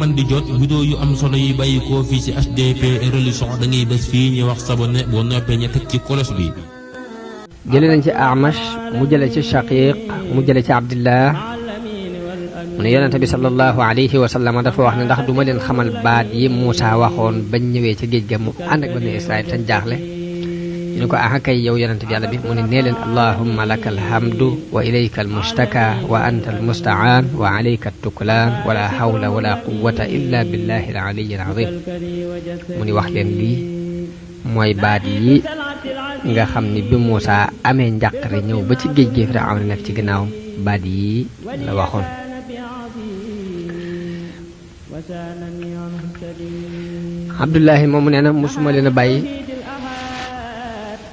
man di jot vidéo yu am solo yi bàyyi ko fii ci HDP religion da ngay bés fii ñu wax sabone boo noppee ñu teg ci kolos bi. jële nañ ci Amash mu jële ci Shaqiq mu jële ci Abdillah mu ne yonente bi sallallahu alayhi wa sallam dafa wax ne ndax duma leen xamal baat yi Muusa waxoon bañ ñëwee ca géej ga mu ànd ak bani Israël tañ jaaxle ñu ko ah kay yow yonente bi yàlla bi mu ne nee leen allahumma laka alhamdu wa ilayka almustaka wa anta almustaan wa alayka altuklaan wala hawla wala quwwata illa billahi alaliyi alazim mu ni wax leen lii mooy baat yi nga xam ni bi Muusa amee njàqare ñëw ba ci géej gi Firawna nekk ci ginnaaw baat yi la waxoon. Abdullahi moomu nee na mosuma leen a bàyyi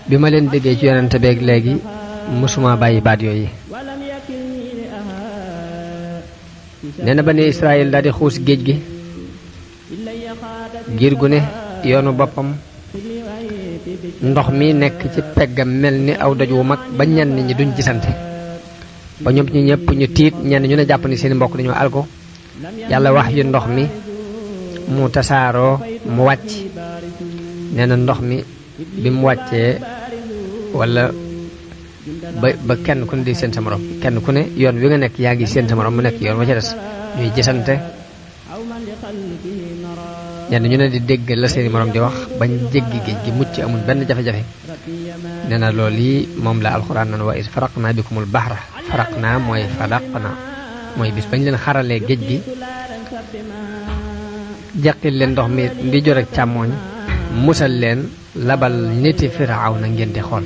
bi ma leen déggee ci yonente beeg léegi mosuma bàyyi baat yooyu. nee na bani Israël daal di xuus géej gi giir gu ne yoonu boppam ndox mi nekk ci peggam mel ni aw doj wu mag ba ñenn ñi duñ gisante ba ñoom ñi ñëpp ñu tiit ñenn ñu ne jàpp ni seen mbokk dañoo alko yàlla wax yu ndox mi mu tasaaroo mu wàcc nee na ndox mi bi mu wàccee wala ba kenn ku ne di seen sa morom kenn ku ne yoon wi nga nekk yaa ngi seen sa morom mu nekk yoon wa ca des ñuy gisante ñenn ñu ne di dégg la seeni morom di wax bañ jéggi géej gi mucc amul benn jafe-jafe nee na loolu yi moom la alxuraan naan wa is faraqna bikumul bahra faraqna mooy falaqna mooy bis bañ leen xaralee géej gi jaqil leen ndox mi ndi jor ak càmmooñ musal leen labal niti Firawna ngeen di xool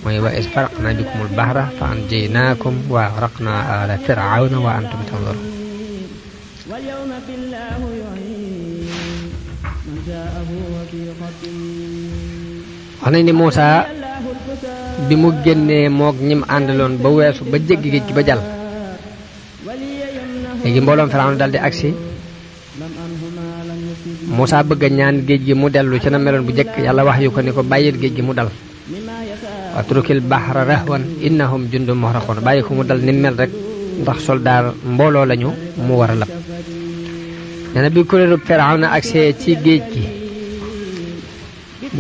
mooy wa is faraqna bikumul bahra fa anjaynaakum wa aghraqna ala Firawna wa antum tanzurun. wax nañ ni Muusa bi mu génnee moog ñim àndaloon ba weesu ba jéggi géej gi ba jàll léegi mbooloom Firawna daldi agsi Muusa bëgg a ñaan géej gi mu dellu ci na meloon bu jëkk yàlla wax yu ko ni ko bàyyil géej gi mu dal watrukil bahra rahwan innahum jundun muhraqun bàyyi ko mu dal ni mel rek ndax soldaar mbooloo lañu mu war a lab. nee na bi kuréelu Firawna agsee ci géej gi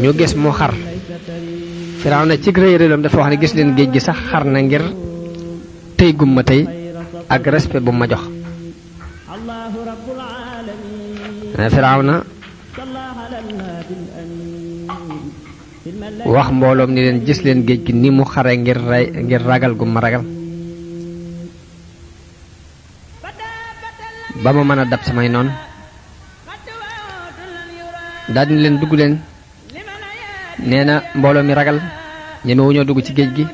ñu gis mu xar Firawna ci rëy rëyam dafa wax ne gis leen géej gi sax xar na ngir tey gumma tey ak respect bu ma jox. Firawna wax mbooloom ni leen gis leen géej gi ni mu xare ngir ragal gu ma ragal ba ma mën a dab samay noon daal di leen dugg leen. nee na mbooloo mi ragal ñemewuñoo dugg ci géej gi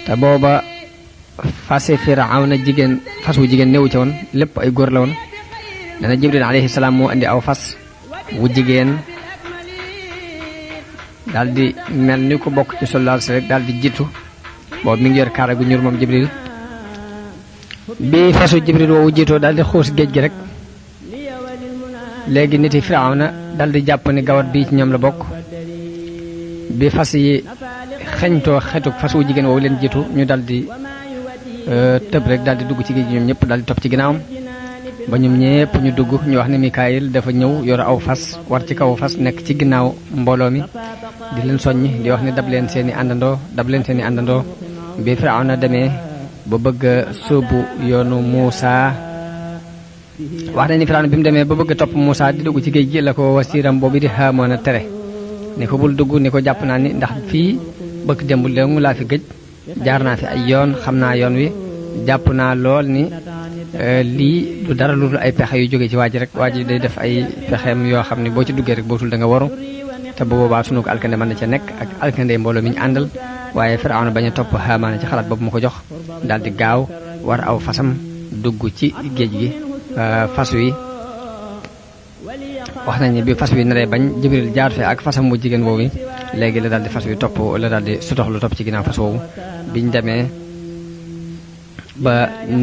te booba fase Firawna jigéen fas wu jigéen newu ci woon lépp ay góor la woon. nee na Jibril alayhi salaam moo indi aw fas wu jigéen daal di mel ni ko bokk ci soldaar si rek daal di jiitu boobu mi ngi yor kaara gu ñuur moom Jibril bi fasu Jibril woowu jiitoo daal di xuus géej gi rek léegi nit yi Firawna daal di jàpp ni gawat bii ci ñoom la bokk. bi fas yi xeñtoo xetuk fas wu jigéen woowu leen jiitu ñu dal di tëb rek daal di dugg ci géej gi ñoom ñëpp daal di topp ci ginnaawam ba ñoom ñëpp ñu dugg ñu wax ne Mikaayil dafa ñëw yor aw fas war ci kaw fas nekk ci ginnaaw mbooloo mi di leen soññ di wax ne dab leen seeni àndandoo bi Firawna demee ba bëgg a sóobu yoonu Muusa wax nañ ni Firawna bi mu demee ba bëgg a topp Muusa di dugg ci géej gi la ko wasiiram boobu di Haamaan a tere ni ko bul dugg ni ko jàpp naa ni ndax fii bëgg démb léegi laa fi gëj jaar naa fi ay yoon xam naa yoon wi jàpp naa lool ni lii du dara lu dul ay pexe yu jóge ci waa ji rek waa ji day def ay pexeem yoo xam ne boo ci duggee rek bootul da nga waru te bu boobaa sunu ko alkande mën na ca nekk ak alkande mbooloo mi ñu àndal waaye Firawna bañ a topp Haamaana ci xalaat boobu mu ko jox daal di gaaw war aw fasam dugg ci géej gi fas wi. wax nañ ni bi fas wi naree bañ Jibril jaar fee ak fasam mu jigéen boobu léegi la daal di fas wi topp la daal di sutoxlu topp ci ginnaaw fas woowu biñ demee ba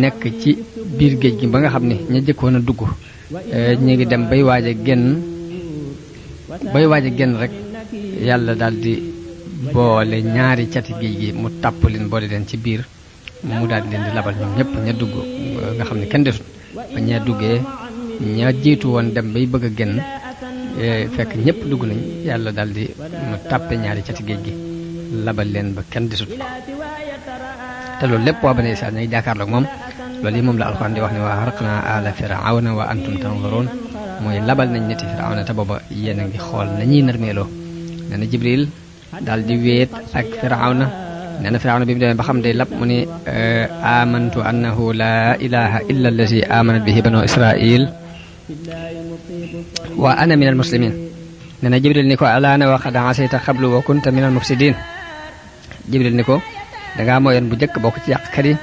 nekk ci biir géej gi ba nga xam ne ña jëkkoon a dugg ñu ngi dem bay waaj a génn rek yàlla daal di boole ñaari cati géej gi mu tàpp leen boole leen ci biir mu daal di leen di labal ñoom ñëpp ña dugg nga xam ne kenn desut ba ña duggee ña jiitu woon dem bay bëgg a génn fekk ñëpp dugg nañ yàlla daal di mu tàppe ñaari cati géej gi labal leen ba kenn desut te loolu lépp waa Bani Israayil ñay jàkkaarloog moom loolu yi moom la alxuraan di wax ne wa haraqnaa aala firawna wa antum tanzuruun mooy labal nañ niti firawna te booba yéen a ngi xool nañuy narmeeloo nee na Jibril daal di wéet ak firawna nee na firawna bi mu demee ba xam day lab mu ni amantu annahu laa ilaha illa allazi amanat bihi banu israil wa ana min al muslimin nee na Jibril ni ko alaana wa qad asayta qablu wa kunta min al mufsidin Jibril ni ko dangaa mooyoon bu njëkk bokk ci yàqkat yi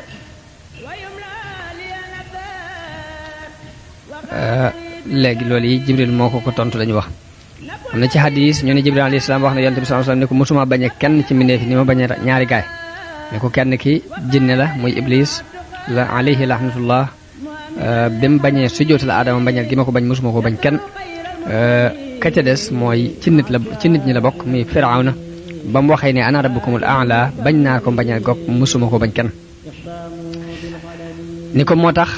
léegi loolu yi Jibril moo ko tontu lañu wax am na ci hadis ñu ne Jibril alayhi salaam wax na yonent bi sallallahu alayhi wasallam ne ko mosuma bañ a kenn ci mbindeef ni ma bañ a ñaari gaay ne ko kenn ki jinne la muy iblis la alayhi lahnatullah bi mu bañee sujjóotal Aadama bañal gi ma ko bañ mosuma ko bañ kenn ka ca des mooy ci nit ñi la bokk muy Firawna ba mu waxee ne ana rabbukumul a'la bañ naa ko bañal goog mosuma ko bañ kenn ni ko moo tax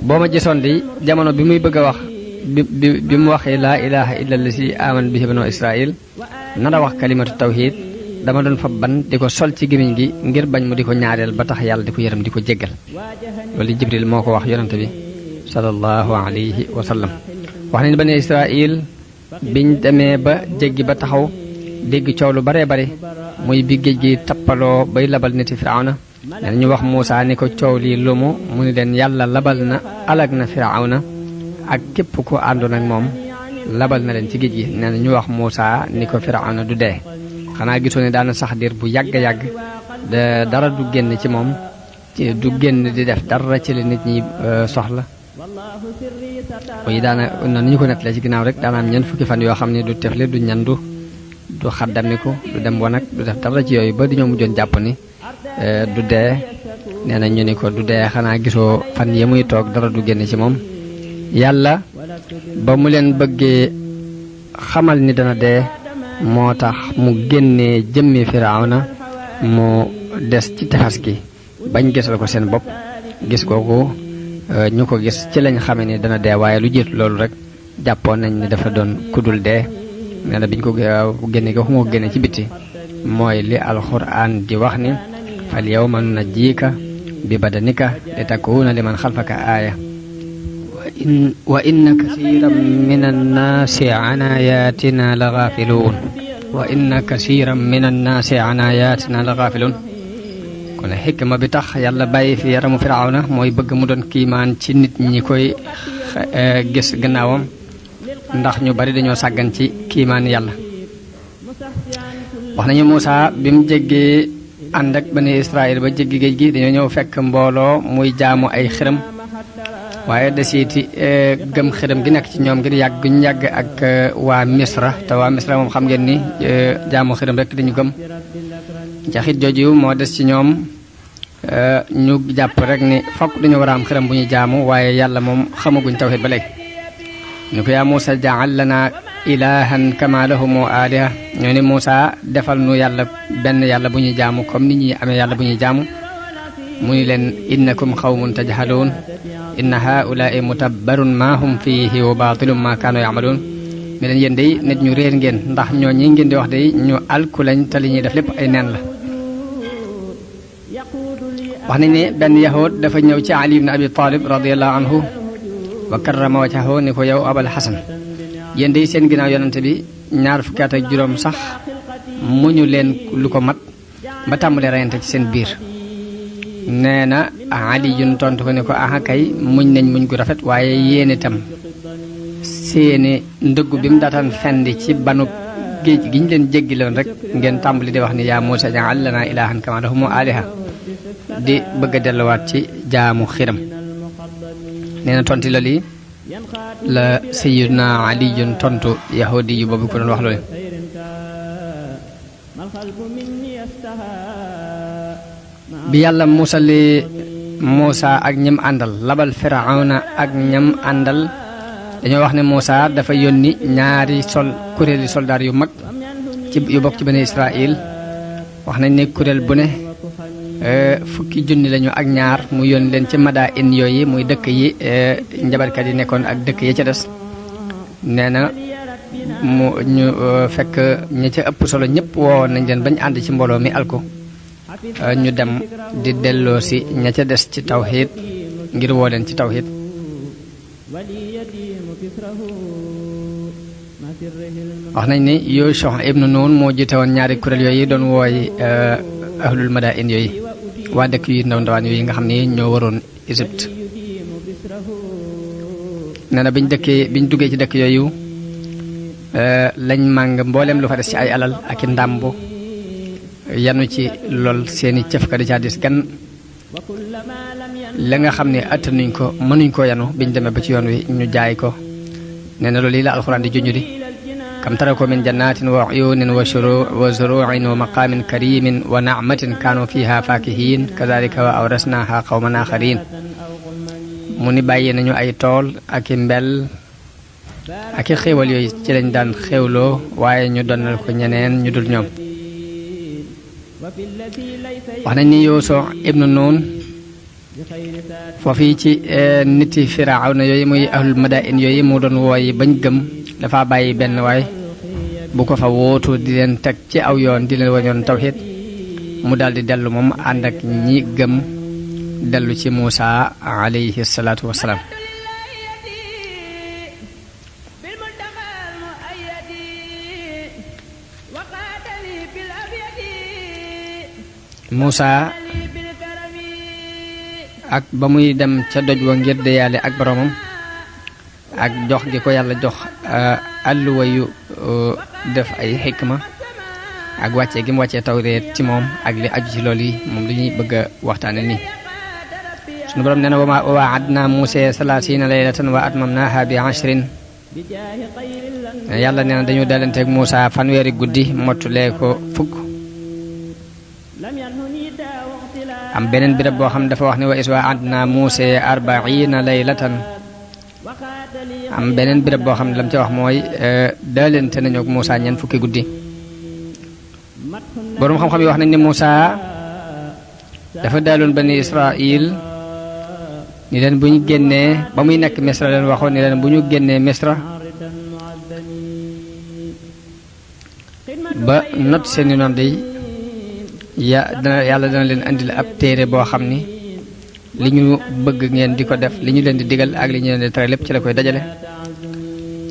boo ma gisoon di jamono bi muy bëgg a wax bi mu waxee laa ilaha illa allazi aman bihi banu israil nara wax kalimatu tawhid dama doon fa ban di ko sol ci gémmiñ gi ngir bañ mu di ko ñaareel ba tax yàlla di ko yërëm di ko jéggal loolu Jibril moo ko wax yonante bi sallallahu alayhi wa sallam wax nañ bani israil biñ demee ba jéggi ba taxaw dégg coow lu baree bari muy bi géej gi tappaloo bay labal niti firawna nee ñu wax Muusa ni ko coow lii lumu mu ni leen yàlla labal na alag na firawna ak képp ko àndoon ak moom labal na leen ci géej gi nee na ñu wax Muusa ni ko firawna du dee xanaa gisoo ne daana sax diir bu yàgg-yàgg dara du génn ci moom du génn di def dara ci li nit ñi soxla oyi daana na ni ñu ko nettalee ci ginnaaw rek daana am ñeent fukki fan yoo xam ne du tefli du ñandu du xaddamiku du dem wanag du def dara ci yooyu ba dañoo mujjoon jàpp ni du dee nee na ñu ni ko du dee xanaa gisoo fan yi muy toog dara du génn ci moom yàlla ba mu leen bëggee xamal ni dana dee moo tax mu génnee jëmmi Firawna mu des ci tefas gi bañ gisal ko seen bopp gis kooku ñu ko gis ci lañ xame ni dana dee waaye lu jiitu loolu rek jàppoon nañ ni dafa doon kudul dee nee na biñ ko génne ko moo génne ci bitti mooy li alxuraan di wax ni fal yawma nunajjiika bi badanika li takuuna liman xalfaka aaya wa inna kasiran min annaasi an ayatina la gaafiluun wa inna kasiran min annaasi an ayatina la gaafiluun kon xikma bi tax yàlla bàyyi fi yaramu Firawna mooy bëgg mu doon kiimaan ci nit ñi koy gis gannaawam ndax ñu bari dañoo sàggan ci kiimaan yàlla wax nañu Muusa bi mu jéggee ànd ak bani Israël ba jéggi géej gi dañoo ñëw fekk mbooloo muy jaamu ay xërëm waaye desiiti gëm xërëm gi nekk ci ñoom ngir yàgg ñu yàgg ak waa Misra te waa Misra moom xam ngeen ni jaamu xërëm rek dañu gëm jaxit jooju moo des ci ñoom ñu jàpp rek ni fokk dañu war a am xërëm bu ñuy jaamu waaye yàlla moom xamaguñ tawhid ba léegi ñu ko yaa Muusa jaal lana ilahan kama lahumu aliha ñoo ni Muusa defal nu yàlla benn yàlla bu ñuy jaamu comme nit ñi amee yàlla bu ñuy jaamu mu ni leen innakum xawmun tajhaluun inna haulaai mutabbarun ma hum fihi wa batilum ma kaanu yamaluun mi leen yéen day nit ñu réer ngeen ndax ñoo ñi ngeen di wax day ñu alku lañ te li ñuy def lépp ay neen la wax nañ ne benn yahud dafa ñëw ci Ali ibn Abi Talib radiyallahu anhu wa karrama wajhahu ni ko yow Abal Hasan yéen day seen ginnaaw yonante bi ñaar fukki at ak juróom sax muñu leen lu ko mat ba tàmbalee reyante ci seen biir nee na Ali yun tontu ko ne ko aha kay muñ nañ muñ gu rafet waaye yéen itam seeni ndëggu bi mu daataan fendi ci banu géej gi ñu leen jéggi loon rek ngeen tàmbali di wax ni yaa Muusa ja'al lanaa ilaahan kamaa lahumu aaliha di bëgg a delluwaat ci jaamu xiram nee na tonti la lii la sayyiduna Ali yun tontu yahudi yu boobu ko doon wax loolu bi yàlla musali Muusa ak ñam àndal labal Firawna ak ñam àndal dañoo wax ne Muusa dafa yónni ñaari kuréeli soldaar yu mag yu bokk ci bani Israël wax nañ ne kuréel bu ne fukki junni lañu ak ñaar mu yónni leen ci madain yooyu muy dëkk yi njabarkat yi nekkoon ak dëkk yi ca des nee na mu ñu fekk ña ca ëpp solo ñëpp woowoon nañ leen bañ ànd ci mbooloo mi alko ñu dem di delloo si ña ca des ci tawxiid ngir woo leen ci tawxiid wax nañ ni Yusha ibnu Nun moo jiite woon ñaari kuréel yooyu doon wooy ahlul madain yooyu waa dëkk yu ndaw ndawaan yooyu nga xam ni ñoo waroon Égypte nee na biñ duggee ci dëkk yooyu lañ màng mbooleem lu fa des ci ay alal ak i ndàmbu yanu ci lool seeni cëfka di ca dis gan la nga xam ne attanuñ ko mënuñ ko yanu biñ demee ba ci yoon wi ñu jaay ko nee na loolu yi la alxuraan di junju di kam tara ko min jannatin wa uyunin wa zuru'in wa maqamin karimin wa na'matin kanu fiha fakihin kadhalika wa awrasnaha qawman akharin mu ni bàyyi nañu ay tool ak i mbel ak i xéewal yooyu ci lañ daan xéewloo waaye ñu donnal ko ñeneen ñu dul ñoom wax nañ ni Yusha ibnu Nun foofu ci niti Firawna yooyu muy ahlul madain yooyu mu doon wooyi bañ gëm dafa bàyyi benn waay bu ko fa wóotu di leen teg ci aw yoon di leen wan yoon tawxiid mu daldi dellu moom ànd ak ñi gëm dellu ci Muusa alayhi salaatu wassalaam Muusa ak ba muy dem ca doj wa ngir deyaale ak boromam ak jox gi ko yàlla jox alluwa yu def ay xikma ak wàccee gi mu wàccee tawreet ci moom ak li aju ci loolu yi moom lu ñuy bëgg a waxtaane nii sunu borom nee na wa waa'adna Muusaa 30 laylatan wa atmamnaaha bi 10 yàlla nee na dañu dalanteeg Muusaa fanweeri guddi mottulee ko fukk am beneen birab boo xam ne dafa wax ne wa is waa'adna Muusaa 40 laylatan am beneen birab boo xam ne lam ca wax mooy daalante nañu ak Muusaa ñeent fukki guddi boroom xam-xam yi wax nañ ne Muusaa dafa daaloon bani Israil ni leen bu ñu génnee ba muy nekk Misra leen waxoon ni leen bu ñu génnee Misra ba not seeni noon day yàlla dana leen andil ab téere boo xam ni li ñu bëgg ngeen di ko def li ñu leen di digal ak li ñu leen di tere lépp ci la koy dajale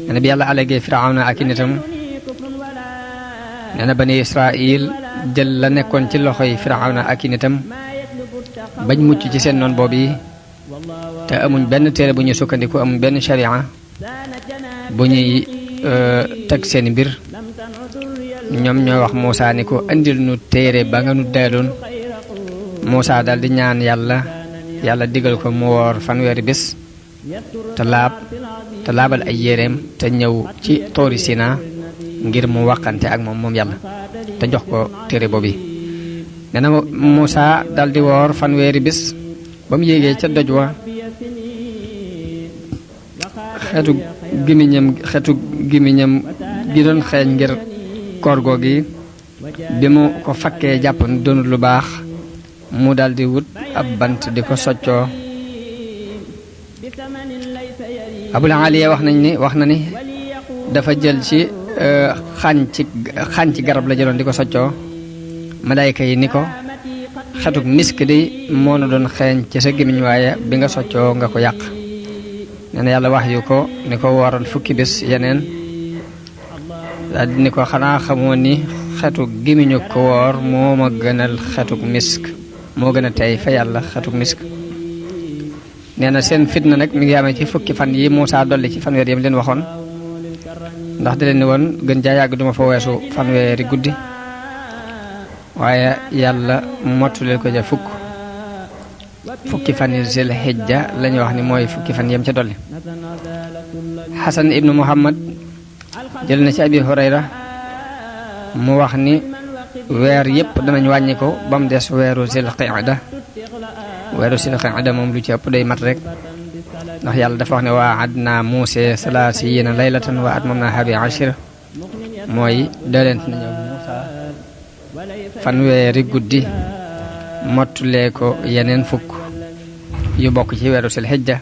nee na bi yàlla alagee Firawna ak i nitam nee na bani Israil jël la nekkoon ci loxoy Firawna ak i nitam bañ mucc ci seen noon boobu yi te amuñ benn téere bu ñuy sukkandiku amuñ benn sharia bu ñuy teg seeni mbir ñoom ñooy wax Muusaa ni ko andil nu téere ba nga nu daaloon Muusaa daal di ñaan yàlla digal ko mu woor fanweeri bés te laabal ay yéreem te ñëw ci toori Sina ngir mu waxante ak moom yàlla te jox ko téere boobu nee na Muusaa daal di woor fanweeri bés ba mu yéegee ca doj wa xeetu gimiñam gi doon xeeñ ngir koor googi bi mu ko fakkee jàpp ni doonul lu baax mu daldi wut ab bant di ko soccoo Abul Aliya wax na ni dafa jël ci xaañ ci garab la jëloon di ko soccoo malaayka yi ni ko xetuk misk di moo na doon xeeñ ci sa gémmiñ waaye bi nga soccoo nga ko yàq nee na yàlla wax yu ko ni ko waroon fukki bés yeneen daal di ni ko xanaa xamoo ni xetuk gémmiñu ko woor moo ma gënal xetuk misk moo gën a tey fa yàlla xetuk misk nee na seen fitna nag mi ngi amee ci fukki fan yi Muusaa dolli ci fanweer yam leen waxoon ndax da leen ni woon gën jaa yàgg duma fa weesu fanweeri guddi waaye yàlla mottuleel ko ja fukki fan yi Zil Hijja lañu wax ni mooy fukki fan yam ca dolli Xasan ibnu Muhammad jël na ci Abi Hurayra mu wax ni weer yépp danañ wàññi ko ba mu des weeru Zil Qa'da moom lu ci ëpp day mat rek ndax yàlla dafa wax ne waa'adna Muusaa 30 laylatan wa atmamnaaha bi 10 mooy dalent nañu Muusaa fanweeri guddi mottulee ko yeneen fukk yu bokk ci weeru sil xijja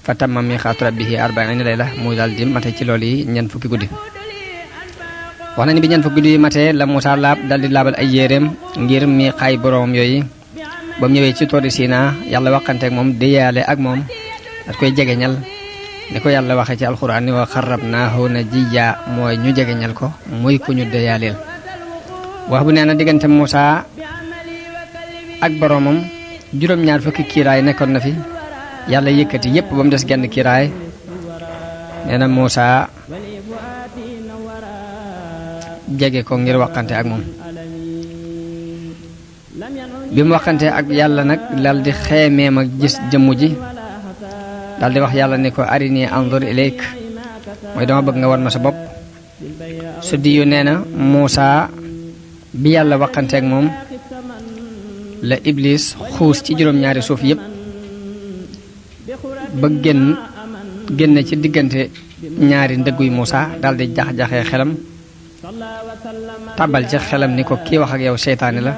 fa tamma miqaatu rabbihi 40 layla muy daal di mate ci loolu yi ñeent fukki guddi. wax na ni bi ñeent fukki guddi yi matee la Muusaa laab daal di laabal ay yéreem ngir miqaay boroomam yooyu. ba mu ñëwee ci toori Siina yàlla waxanteeg moom déyaale ak moom daf koy jegeñal ni ko yàlla waxee ci alxuraan ni wa qarrabnaahu najiyya mooy ñu jegeñal ko muy ku ñu déyaaleel. wax bu nee na diggante Muusaa ak boroomam juróom-ñaar fukki kiiraay nekkoon na fi yàlla yëkkati yépp ba mu des genn kiiraay nee na Muusaa jege ko ngir waxante ak moom. bi mu waxante ak yàlla nag dal di xeemeem ak gis jëmm ji dal di wax yàlla ni ko arini anzur ilayk mooy dama bëgg nga wan ma sa bopp. su diyu nee na Muusaa bi yàlla waxante ak moom la Iblis xuus ci juróom-ñaari suuf yépp ba génn ci diggante ñaari ndëgguy Muusaa dal di jax-jaxee xelam tabal ci xelam ni ko kii wax ak yow seytaane la.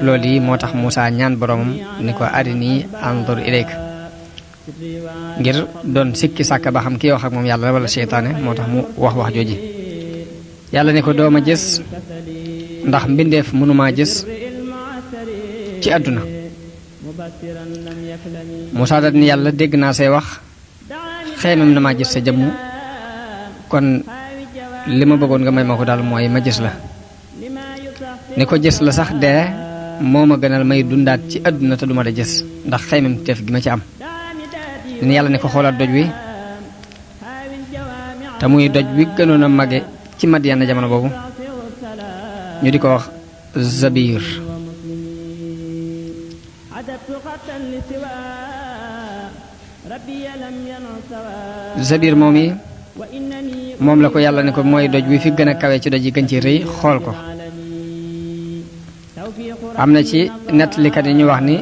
loolu yi moo tax Muusaa ñaan boroomam ni ko arini anzur ilayk ngir doon sikki sàkk ba xam kii wax ak moom yàlla wala seytaane moo tax mu wax jooji. yàlla ni ko dooma gis ndax mbindeef mënumaa gis ci àdduna. Muusaa daal ni yàlla dégg naa say wax xeemem na maa gis sa jëmm kon li ma bëggoon nga may ma ko daal mooy ma gis la. ni ko gis la sax dee moo ma gënal may dundaat ci àdduna te duma da gis ndax xeymam teef gi ma ci am. ni yàlla ni ko xoolaat doj wi te muy doj wi gënoon a mage ci Madiyana jamono boobu ñu di ko wax Zabir. Zabir moom la ko yàlla ne ko mooy doj wi fi gën a kawe ci doj yi gën ci rëy xool ko. am na ci nettalikat yi ñu wax ni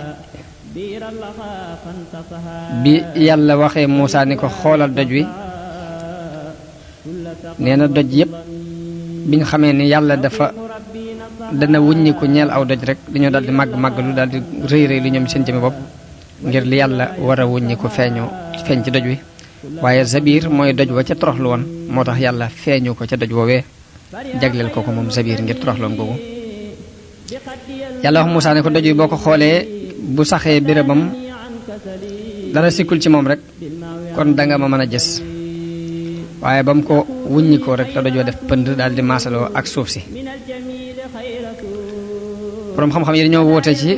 bi yàlla waxee Muusaa ni ko xoolal doj wi nee na doj yépp biñ xamee ni yàlla dana wuññiku ñeel aw doj rek dañoo daldi màgg lu daldi rëy lu ñoom seen jëmi bopp ngir li yàlla war a wuññiku feeñ ci doj wi. waaye Zabir mooy doj wa ca toroxlu woon moo tax yàlla feeñu ko ca doj woowee jagleel ko moom Zabir ngir toroxloon googu. yàlla wax Muusaa ne ko doj wi boo ko xoolee bu saxee bérébam dara sikkul ci moom rek kon danga ma mën a gis. waaye ba mu ko wuññi ko rek la doj wa def pënd daal di maasaloo ak suuf si. boroom xam-xam yi dañoo woote ci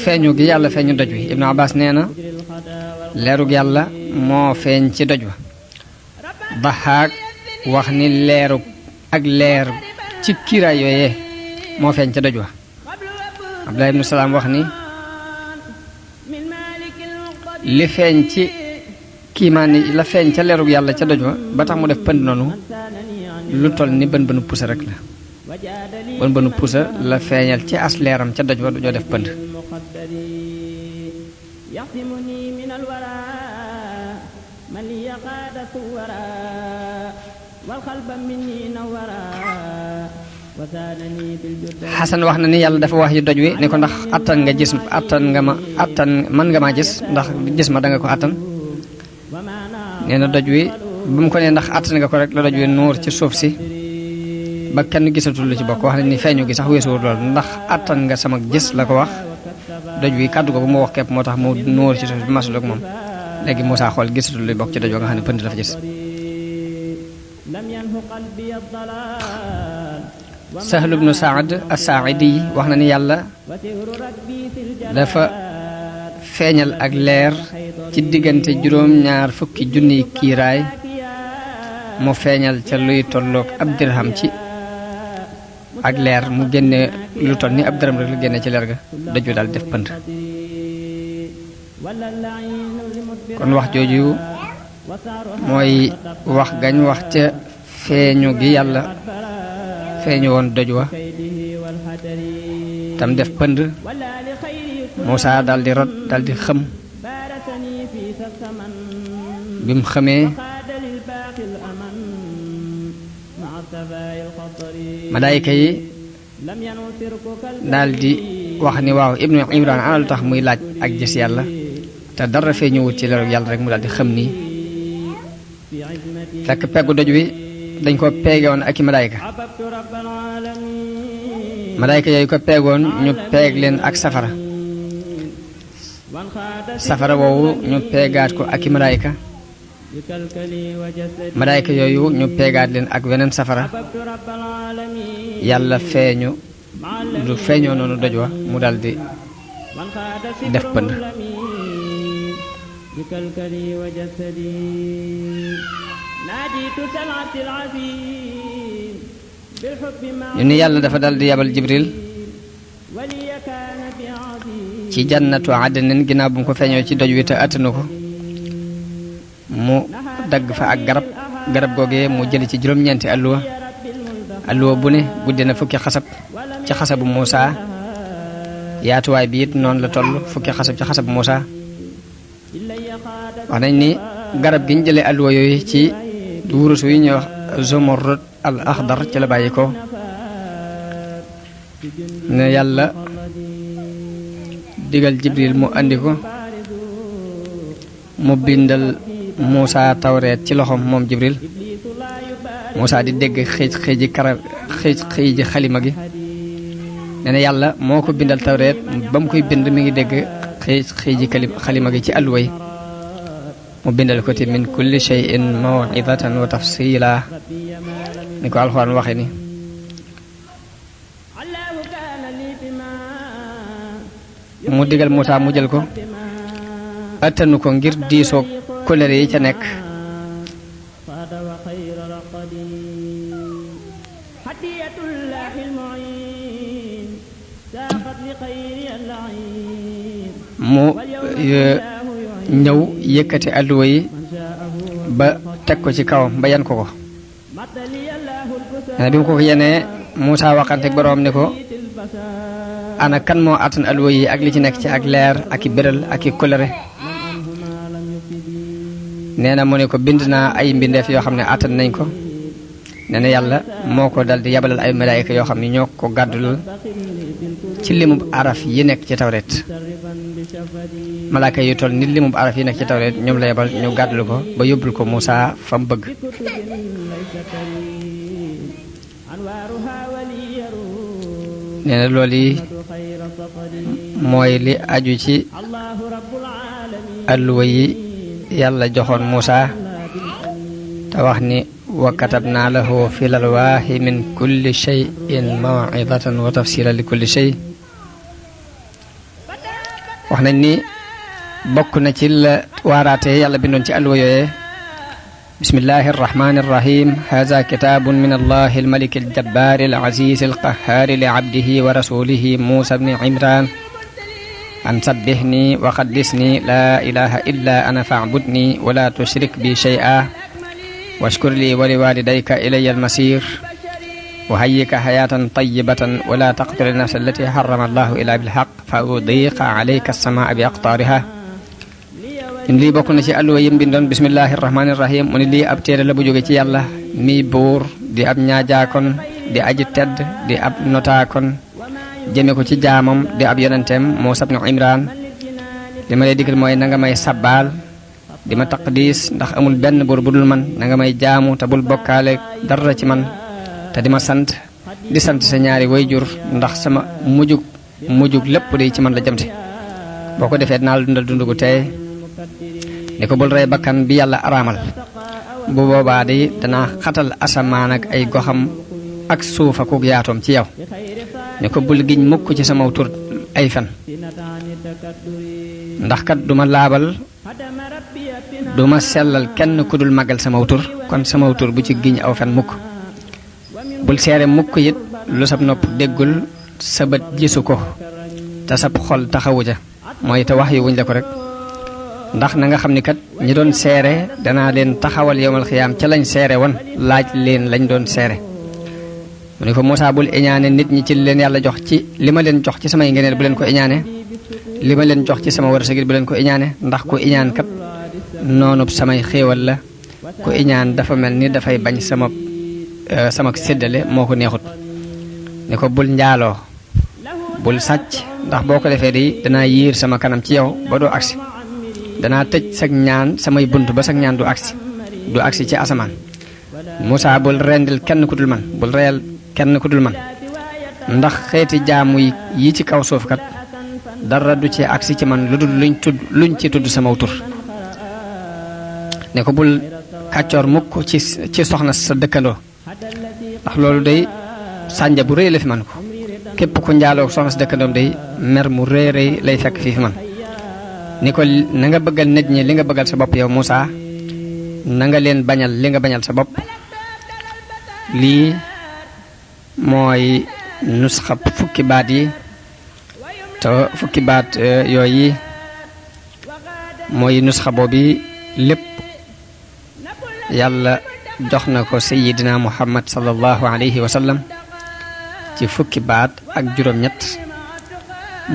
feeñu gi yàlla feeñu doj wi. Ibnu Abbas nee na leerug yàlla moo feeñ ci doj wa. Dahaak wax ni leer ci kiiraay yooyee moo feeñ ca doj wa. Abdullah ibnu Salaam wax ni li feeñ ci kiimaan ni la feeñ ca leerug yàlla ca doj wa ba tax mu def pënd noonu lu toll ni bën bënu pusa rek la. bën bënu pusa la feeñal ci as leeram ca doj wa dañoo def pënd. Xasan wax na ni yàlla dafa wax yu doj wi ni ko ndax mën nga maa gis ndax gis ma danga ko attan. nee na doj wi bu mu ko nee ndax attan nga ko rek la doj wi nuur ci suuf si ba kenn gisatul lu ci bokk. wax na ni feeñu gi sax weesuwul lool ndax attan nga sama gis la ko wax. doj wi kàddu ko bu mu wax képp moo tax mu nuur ci suuf si bi masul ak moom. léegi Muusaa xool gisatul lu bokk ci doj wa nga xam ne pënd dafa gis. Sahl ibnu Saad as-Saaidi wax na ni yàlla dafa feeñal ak leer ci diggante juróom-ñaar fukki junniy kiiraay mu feeñal ca luy tolloog ab dirham ci ak leer mu génne lu toll ni ab dërëm rek lu génne ci leer ga doj wi daal def pënd. kon wax jooju mooy wax gañ wax ca feeñu gi yàlla feeñu woon doj wa tam def pënd. Muusaa daldi rot daldi xëm bi mu xamee malaayika yi daldi wax ni waaw ibnu Imran ana lu tax muy laaj ak gis yàlla te dara fee ñëwut ci leeru yàlla rek mu daal di xam nii fekk peggu doj wi dañ ko peegoon ak i malaayka yooyu ko peegoon ñu peeg leen ak safara woowu ñu peegaat ko ak i malaayka yooyu ñu peegaat leen ak weneen safara yàlla feeñu lu feeñoo noonu doj wa mu daldi def pënd ñu ni yàlla dafa daldi yabal Jibril ci jannatu adnin ginnaaw bu mu ko feeñoo ci doj wi te attanu ko mu dagg fa ak garab googee mu jëli ci juróom-ñeenti alluwa bu ne guddi na fukki xasab ci xasabu Muusa yaatuwaay bi it noonu la toll fukki xasab ci xasabu Muusa wax nañ ni garab gi ñu jëlee alluwa yooyu ci wurus wi ñuy wax zumurrud al axdar ci la bàyyi ko ne yàlla digal Jibril mu andi ko mu bindal Muusa tawreet ci loxoom moom Jibril Muusa di dégg xiiji xalima gi nee na yàlla moo ko bindal tawreet ba mu koy bind mi ngi dégg xiiji xalima gi ci alluwa yi mu bindal ko te min kulli shay'in maw'izatan wa tafsila ni ko alxuraan waxe ni mu digal Muusa mu jël ko attanu ko ngir diisoo kolere yi ca nekk mu ñëw yëkkati alluwa yi ba teg ko ci kawam ba yan ko bi mu ko yenee Muusa waxante ak boroom ne ko ana kan moo attan alluwa yi ak li ci nekk ci ak leer ak i béral ak i kolere nee na mu ne ko bind naa ay mbindeef yoo xam ne attan nañ ko nee na yàlla moo ko dal di yabalal ay malaayika yoo xam ne ñoo ko gàddul ci limub araf yi nekk ci tawreet malaaka yu toll nit limub araf yi nekk ci tawreet ñoom la yabal ñu gàddul ko ba yóbbul ko Muusa fa mu bëgg nee na loolu yi mooy li aju ci alluwa yi yàlla joxoon Muusa te wax ni wa katabna lahu fi lalwaahi min kulli shay'in maw'izatan wa tafsilan li kulli shay wax nañ ni bokk na ci la waaraate yàlla bindoon ci alluwa yooyee bismillahi arrahmani irrahim haza kitabun min allahi almaliki aljabbari alazizi alqahari li abdihi wa rasulihi Muusa bni Imran an sabbihni wa qaddisni la ilaha illa ana fa'budni wa la tushrik bi shay'a washkur li wa liwalidayka ilayya almasir wa hayyika hayatan tayyibatan wa la taqtul nafsa allati harrama allahu illa bilhaq fa udiqa alayka as-samaa bi aqtariha in lii bokk na ci alluwa yim bindoon bismillahi rahmani rahim mu ni lii ab téere la bu jóge ci yàlla mi buur di ab ñaajaakon di aji tedd di ab notaakon jëme ko ci jaamam di ab yonenteem Muusa bnu Imran li ma lay digal mooy na nga may sabbaal di ma taqdiis ndax amul benn buur bu dul man na nga may jaamu te bul bokkaale dara ci man te di ma sant di sant sa ñaari wayjur ndax sama mujug lépp day ci man la jëmte boo ko defee dinaa la dundal dund gu tey ni ko bul rey bakkan bi yàlla araamal bu boobaa day danaa xatal asamaan ak ay goxam ak suuf ak yaatoom ci yow ni ko bul giñ mukk ci sama tur ay fen ndax kat duma laabal duma sellal kenn ku dul màggal sama tur kon sama tur bu ci giñ aw fen mukk bul seere mukk it lu sab nopp déggul sa bët gisu ko te sab xol taxawu ja mooy te wax yu wuñ la ko rek ndax na nga xam ni kat ñi doon seere danaa leen taxawal yowmal xiyaam ca lañ seere woon laaj leen lañ doon seere mu ne ko Muusa bul iñaane nit ñi ci leen yàlla jox ci li ma leen jox ci samay ngeneel bu leen ko iñaane li ma leen jox ci sama wërsëg bu leen ko iñaane ndax ku iñaan kat noonu samay xéewal la ku iñaan dafa mel ni dafay bañ sama séddale moo ko neexut ne ko bul njaaloo bul sàcc ndax boo ko defee di danaa yiir sama kanam ci yow ba doo agsi danaa tëj sag ñaan samay bunt ba sag ñaan du agsi ci asamaan Muusaa bul rendil kenn ku dul man bul reyal kenn ku dul man ndax xeeti jaamu yi ci kaw suuf kat dara du ci agsi ci man lu dul luñ ci tudd sama tur ne ko bul kàccoor mukk ci soxna sa dëkkandoo ndax loolu day sànja bu rëy la fi man ko képp ku njaaloo soxna sa dëkkandoom day mer mu rëy rëy lay fekk fii fi man ni ko na nga bëggal nit ñi li nga bëggal sa bopp yow Muusaa na nga leen bañal li nga bañal sa bopp lii mooy nusxa fukki baat yi te fukki baat yooyu mooy nusxa boobu lépp yàlla jox na ko sayidina muhammad sallallahu alayhi wa sallam ci fukki baat ak juróom-ñett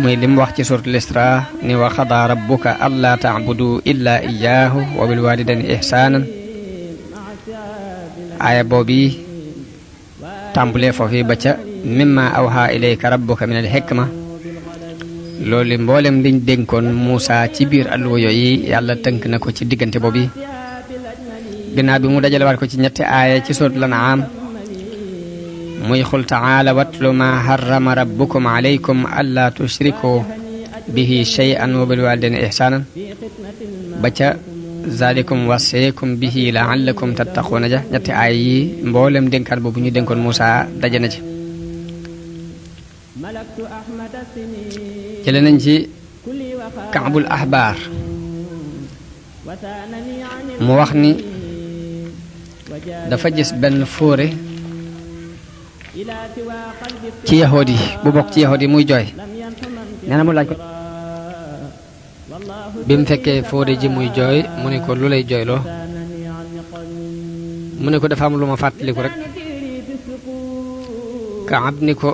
muy lim wax ci suratul Isra ni wa qadaa rabbuka allaa ta'budu illaa iyyaahu wa bil waalidayni ihsaanan aaya boobu tàmbulee foofu ba ca mimma awhaa ilayka rabbuka min al hikma loolu mboolem liñ dénkoon Muusaa ci biir alluwa yooyu yàlla tënk na ko ci diggante boobu ginnaaw bi mu dajale waat ko ci ñetti aaya ci suratul An'aam muy xul taala watlu ma harrama rabbukum alaykum allaa tushriku bihi shay'an wa bil walidayni ihsanan ba ca zalikum wasaykum bihi la'allakum tattaquuna ja ñetti aay yi mboolem dénkaan boobu ñu dénkoon Muusaa daje na ci jële nañ ci Kaabul Ahbaar mu wax ni dafa gis benn fóore ci yahood yi bu bokk ci yahood yi muy jooy nee na mu laaj ko bi mu fekkee fóore ji muy jooy mu ne ko lu lay jooyloo mu ne ko dafa am lu ma fàttaliku rek Kaab ni ko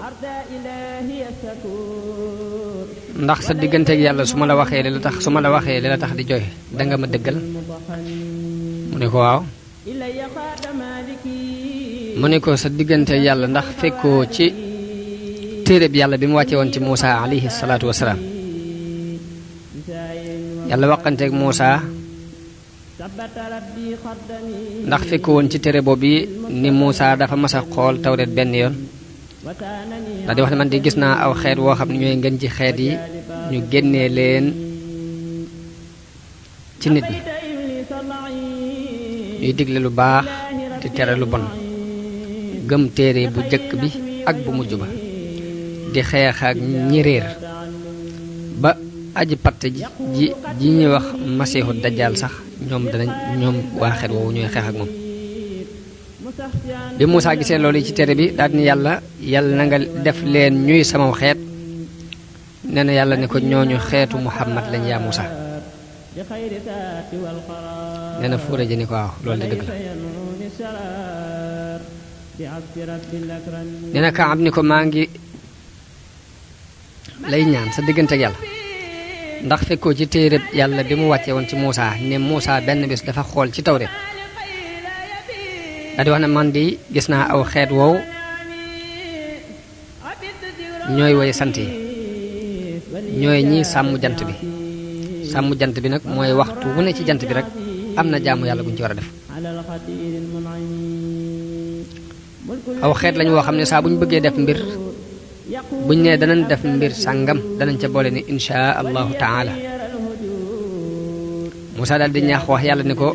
ndax sa digganteeg yàlla su ma la waxee li la tax di jooy danga ma dëggal mu ne ko waaw mu ne ko sa diggante yàlla ndax fekkoo ci téere bi yàlla bi mu wàcce woon ci Muusaa alayhi salaatu wasalaam yàlla waxanteeg Muusaa ndax fekkoo woon ci téere boobu ni Muusaa dafa mas a xool tawreet benn yoon ndax di wax ne man di gis naa aw xeet woo xam ne ñooy ngën ci xeet yi ñu génnee leen ci nit ñi ñuy digle lu baax di tere lu bon gëm téere bu jëkk bi ak bu mujj ba di xeex ak ñi réer ba aji patt ji ñuy wax masiixu dajjaal sax ñoom waa xeet woowu ñooy xeex ak moom bi Muusaa gisee loolu ci téere bi daal ni yàlla na nga def leen ñuy sama xeet nee na yàlla ne ko ñooñu xeetu Muhammad lañ yaa Muusaa nee na fuure ji ni ko waaw loolu de dëgg la nee na Kaab ni ko maa ngi lay ñaan sa diggante ak yàlla ndax fekkoo ci téere yàlla bi mu wàcce woon ci Muusaa ne Muusaa benn bis dafa xool ci tawreet daal di wax ne man di gis naa aw xeet woow ñooy woy sant yi ñooy ñi sàmm jant bi nag mooy waxtu wu ne ci jant bi rek am na jaamu yàlla bu ñu ci war a def aw xeet lañu woo xam ne saa bu ñu bëggee def mbir buñ ne danañ def mbir sàngam danañ ca boole ni inshaa allahu taala Muusaa daal di ñaax wax yàlla ni ko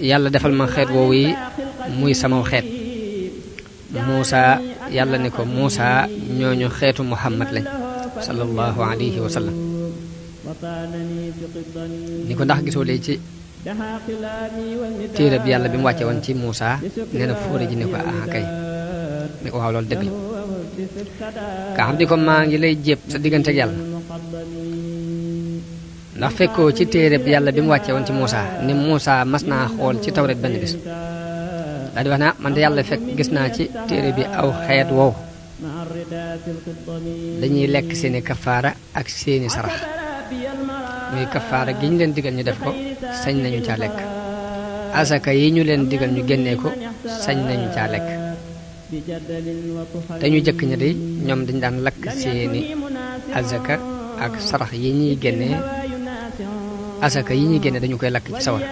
yàlla defal ma xeet woowu yi muy sama xeet Muusaa yàlla ni ko Muusaa ñooñu xeetu Muhammad lañ sallallahu alayhi wa sallam ni ko ndax gisoo léegi ci téere bi yàlla bi mu wàcce woon ci Muusaa nee na fóore ji ni ko ah kay ni ko waaw loolu dëgg la ka xam di ko maa ngi lay jépp sa diggante ak yàlla ndax fekkoo ci téere bi yàlla bi mu wàcce woon ci Muusaa ni Muusaa mas naa xool ci tawreet benn bis daal di wax na man de yàlla fekk gis naa ci téere bi aw xeet wow dañuy lekk seeni kafaara ak seeni sarax muy kafaara gi ñu leen digal ñu def ko sañ nañu caa lekk asaka yi ñu leen digal ñu génnee ko sañ nañu caa lekk te ñu jëkk ña de ñoom dañ daan lakk seeni azaka ak sarax yi ñuy génne asaka yi ñuy génne dañu koy lakk ci sawar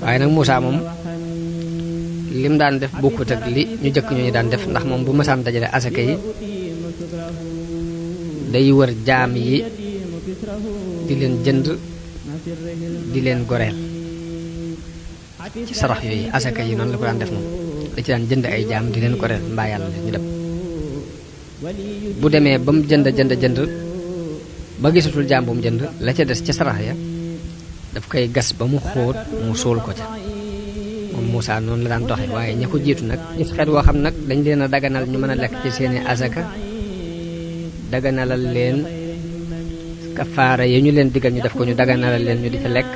waaye nag Muusaa moom lim daan def bokkut ak li ñu jëkk ñooñu daan def ndax moom bu mësaan dajale asaka yi day wër jaam yi di leen jënd di leen goreel ci sarax yooyu asaka yi noonu la ko daan def moom da ci daan jënd ay jaam di leen goreel mbaa yàlla ñu dem bu demee ba mu jënd ba gisatul jaam bu mu jënd la ca des ca sarax ya daf koy gas ba mu xóot mu suul ko ca moom Muusaa noonu la daan doxe waaye ña ko jiitu nag gis xeet woo xam nag dañ leen a daganal ñu mën a lekk ci seeni asaka daganalal leen kafaara yi ñu leen digal ñu def ko ñu daganalal leen ñu di ca lekk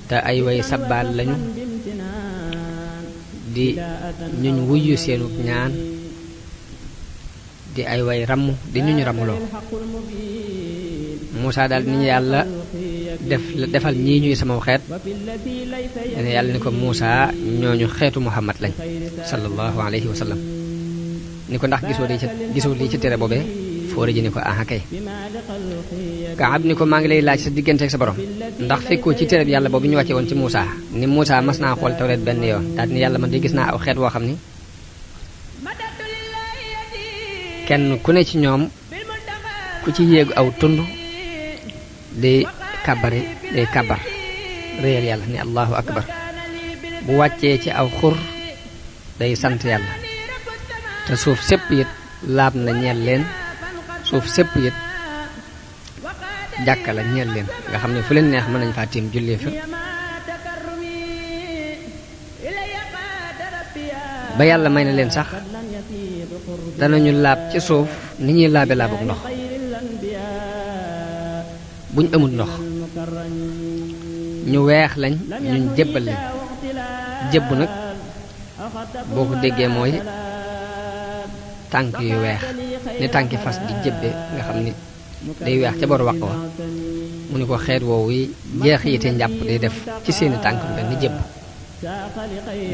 te ay way sabbaal lañu di ñuñ wuyu seenu ñaan di ay way ramm di ñu ramuloo Muusaa daal ni ñu yàlla defal ñii ñuy sama xeet ne yàlla ni ko Muusaa ñooñu xeetu Muhammad lañ sallallahu alayhi wa sallam ni ko ndax gisoo lii ci tere boobee foore ji ni ko aha kay Kaab ni ko maa ngi lay laaj sa diggante ak sa borom ndax fekkoo ci tere bi yàlla boobu ñu wàcce woon ci Muusaa ni Muusaa mas naa xool tawreet benn yoon daal ni yàlla man de gis naa aw xeet woo xam ni kenn ku ne ci ñoom ku ci yéegu aw tund day kàbbar réyal yàlla ni allahu akbar bu wàccee ci aw xur day sant yàlla te suuf sépp it laab na ñeel leen suuf sépp it jàkka la ñeel leen nga xam ne fu leen neex mën nañ faa tiim jullee fa ba yàlla may na leen sax danañu laab ci suuf ni ñuy laabe laabuk ndox buñ amul ndox ñu weex lañ ñuñ jébbal lañ jébbu nag boo ko déggee mooy tànk yu weex ni tànki fas di jébbe nga xam ni day weex ca bor waq wa mu ni ko xeet woowu yi jeex yite njàpp day def ci seeni tànk lu mel ni jébb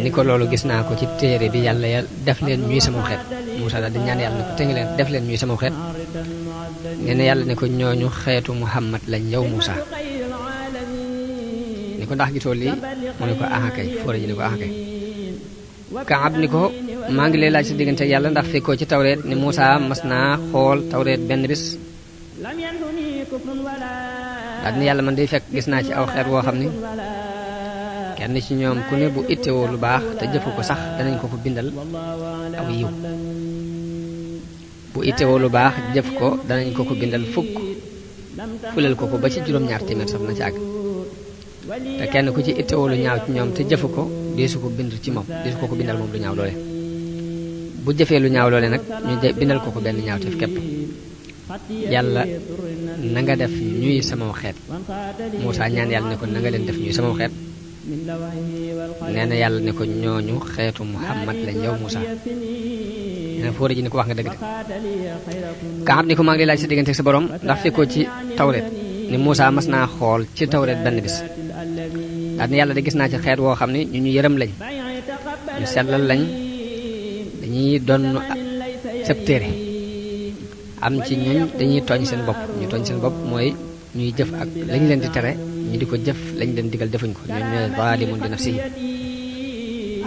ni ko loolu gis naa ko ci téere bi yàlla def leen ñuy sama xeet Muusaa daal di ñaan yàlla ne ko tënk leen def leen ñuy sama xeet nee na yàlla ne ko ñooñu xeetu Muhammad lañ yow Muusaa ni ko ndax gisoo lii mu ne ko aha kay foore ji ni ko aha kay Kaab ni ko maa ngi lay laaj sa diggante ak yàlla ndax fekkoo ci tawreet ni Muusaa mas naa xool tawreet benn bis daal ni yàlla man day fekk gis naa ci aw xeet woo xam ni kenn ci ñoom ku ne bu ittewoo lu baax te jëfu ko sax danañ ko ko bindal aw yiw bu ittewoo lu baax jëf ko danañ ko ko bindal fukk fulal ko ba ci juróom-ñaar téeméer sax na ci àgg te kenn ku ci ittewoo lu ñaaw ci ñoom te jëfu ko deesu ko bind ci moom deesu ko ko bindal moom lu ñaaw loole bu jëfee lu ñaaw loole nag ñu bindal ko ko benn ñaaw teef képp yàlla na nga def ñuy sama xeet Muusaa ñaan yàlla ne ko na nga leen def ñuy sama xeet nee na yàlla ne ko ñooñu xeetu Muhammad lañ yow Muusaa nee na foore ji ni ko wax nga dëgg de Kaab ni ko maa ngi lay laaj sa diggante ak sa borom ndax fekkoo ci tawreet ni Muusaa mas naa xool ci tawreet benn bis daal ni yàlla de gis naa ci xeet woo xam ne ñu yërëm lañ ñu sellal lañ dañuy doon sab téere am ci ñooñ dañuy tooñ seen bopp ñu tooñ seen bopp mooy ñuy jëf ak lañ leen di tere ñu di ko jëf lañ leen digal defuñ ko ñooñ ñooy zaalimun li nafsihi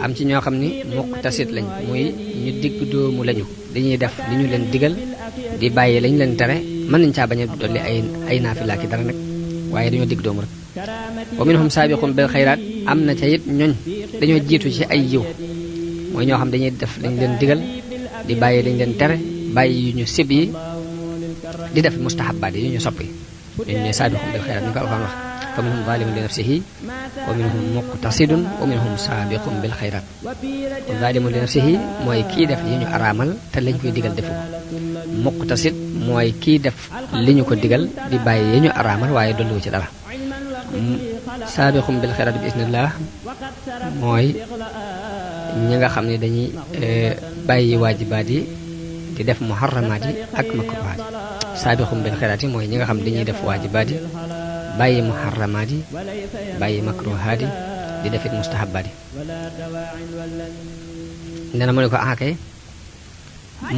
am ci ñoo xam ni muqtasid lañ muy ñu digg doomu lañu dañuy def li ñu leen digal di bàyyi lañ leen tere mën nañ caa bañ a dolli ay naafila ki dara nag waaye dañoo digg doomu rek wa minhum saabiqun bil xayraat am na ca it ñooñ dañoo jiitu ci ay yiw mooy ñoo xam dañuy def lañ leen digal di bàyyi lañ leen tere bàyyi yu ñu sib yi di def mustahabaat yi yu ñu sopp yi ñooñu ñooy saabiqun bil xayraat ni ko Alxuraan wax fa minhum zaalimun li nafsihi wa minhum muqtasidun wa minhum saabiqun bil xayraat kon zaalimun li nafsihi mooy kii def yi ñu araamal te lañ koy digal defu ko muqtasid mooy kii def li ñu ko digal di bàyyi yi ñu araamal waaye dolliwu ci dara saabiqun bil xayraat bi isnillah mooy ñi nga xam ne dañuy bàyyi waajibaat yi di def muharramaat yi ak makruhaat yi saabiqun bil xayraat yi mooy ñi nga xam ne dañuy def waajibaat yi bàyyi muharramaat yi bàyyi makruhaat yi di defit mustahabaat yi nee na mu ne ko akay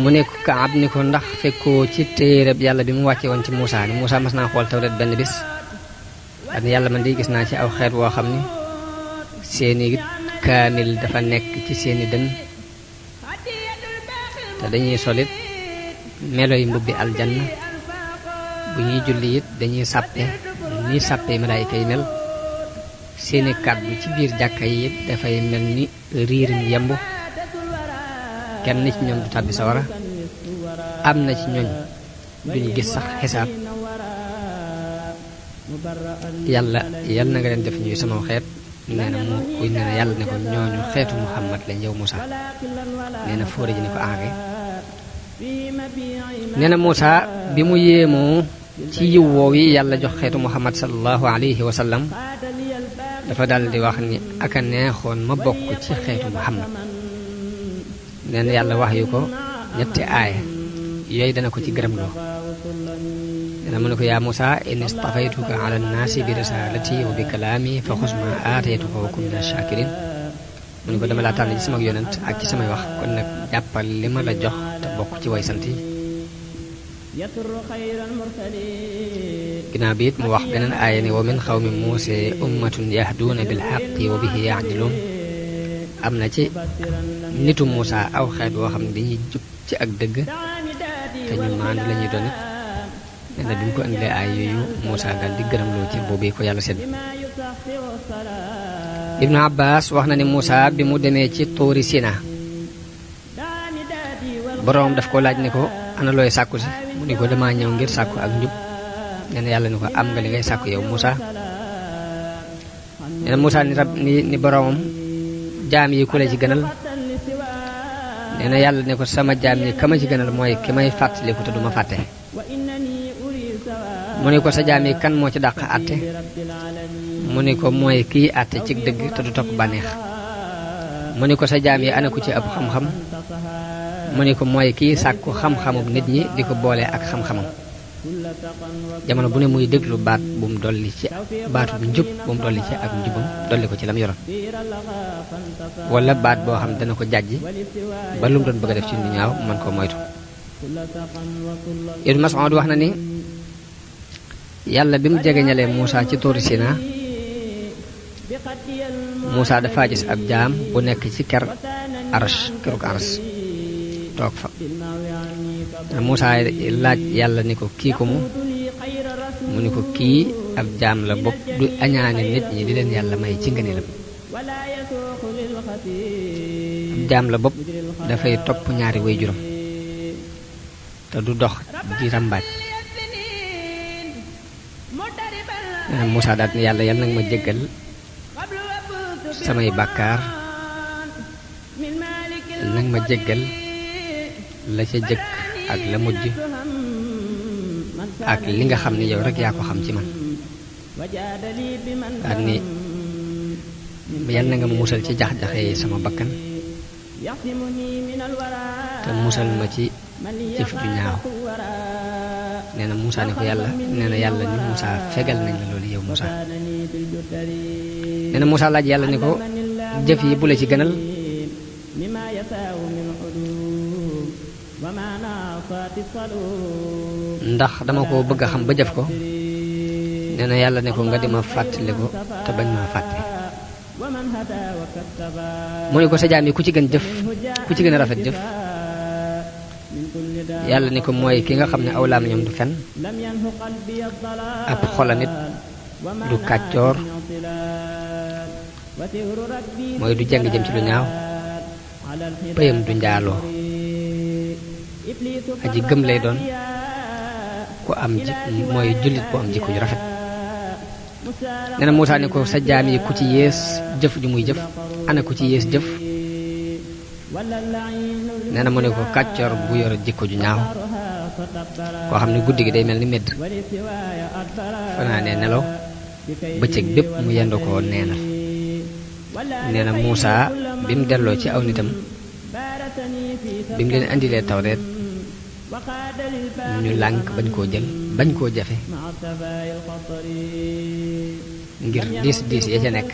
mu ne ko Kaab ni ko ndax fekkoo ci téereb yàlla bi mu wàcce woon ci Muusaa ni Muusaa mas naa xool tawret benn bis ak yàlla man di gis naa ci aw xeet woo xam ni seeni kaamil dafa nekk ci seeni dën te dañuy solit melo yi mbubbi aljanna bu ñuy julli it dañuy sàppe ni sàppe malaayika yi mel seeni kàddu ci biir jàkka yi it dafay mel ni riirim yemb kenn ci ñoom du tàbbi sawara am na ci ñooñ duñ gis sax xisaab yàlla yal na nga leen def ñuy sama xeet nee na yàlla ne ko ñooñu xeetu Muhammad lañ yow Muusaa nee na fóore ji ne ko aake nee na Muusaa bi mu yéemoo ci yiw woow yi yàlla jox xeetu Muhammad sallallahu alayhi wa sallam dafa dal di wax ni aka neexoon ma bokk ci xeetu Muhammad nee na yàlla wax yu ko ñetti aaya yooyu dana ko ci gërëmloo nee na mu ne ko yaa Muusaa inni stafaytuka ala nnaasi bi risalati wa bi kalaami fa xus ma aataytuka wa kun mina shakirin mu ne ko dama laa tànn ci sama yonent ak ci samay wax kon nag jàppal li ma la jox te bokk ci way sant yi ginnaaw bi it mu wax beneen aaya ni wa min xawmi Muusaa ummatun yahduuna bil haqqi wa bihi ya'diluun am na ci nitu Muusaa aw xeet woo xam ne dañuy jub ci ak dëgg te ñu maandu la ñuy doon it nee na bi mu ko indilee ay yooyu Muusaa daal di gërëmloo ci boobu ko yàlla sedd Ibnu Abbas wax na ne Muusaa bi mu demee ci Tuuri Sinaa boroom daf ko laaj ne ko ana looy sàkku si mu ne ko damaa ñëw ngir sàkku ak njub nee na yàlla ne ko am nga li ngay sàkku yow Muusaa nee na Muusaa ni boroomam jaam yi ku la ci gënal nee na yàlla ne ko sama jaam yi ka ma ci gënal mooy ki may fàttaliku te duma fàtte mu ne ko sa jaam yi kan moo ci dàq àtte mu ne ko mooy kii àtte ci dëgg te du topp bànneex mu ne ko sa jaam yi ana ku ci ëpp xam-xam mu ne ko mooy kii sàkku xam-xamub nit ñi di ko boole ak xam-xamam jamono bu ne muy déglu baat bu mu dolli ci baatu bu njub bu mu dolli ci ak njubam dolli ko ci lam yoroon wala baat boo xam dana ko jàjji ba lu mu doon bëgg a def ci lu ñaaw man koo moytu Ibnu Mas'ud wax na ni yàlla bi mu jegeñalee Muusaa ci Tuuri Sinaa Muusaa dafa gis ab jaam bu nekk ci keruk Arsh toog fa Muusaa laaj yàlla ni ko kii ko mu ni ko kii ab jaam la bopp du añaane nit ñi di leen yàlla may ci ngëneelam ab jaam la bopp dafay topp ñaari waajuram te du dox di ràmbaaj Muusaa daal ni yàlla nag ma jéggal samay bàkkaar nag ma jéggal la ca jëkk ak la mujj ak li nga xam ne yow rek yaa ko xam ci man daal ni yal na nga ma musal ci jax-jaxe sama bakkan te musal ma ci jëf ju ñaaw nee na Muusaa ne ko yàlla nee na yàlla ni Muusaa fegal nañ la loolu yow Muusaa nee na Muusaa laaj yàlla ni ko jëf yi bu la ci gënal ndax dama ko bëgg a xam ba jëf ko nee na yàlla ne ko nga di ma fàttali ko te bañ ma fàtte mu ne ko sa jaam yi ku ci gën jëf ku ci gën a rafet jëf yàlla ni ko mooy ki nga xam ne aw làmmiñam du fen ab xolam it du kàccoor mooy du jàng jëm ci lu ñaaw pëyam du njaaloo aji gëm lay doon ku am mooy jullit bu am jikko ju rafet nee na Muusaa ne ko sa jaam yi ku ci yées jëf ju muy jëf ana ku ci yées jëf nee na mu ne ko kàccoor bu yor jikko ju ñaaw koo xam ne guddi gi day mel ni medd fanaanee nelaw bëccëg bépp mu yendu ko neenal nee na Muusaa bi mu delloo ci aw nitam bi mu leen indilee tawreet ñu lànk bañ koo jël bañ koo jafe ngir diis ya ca nekk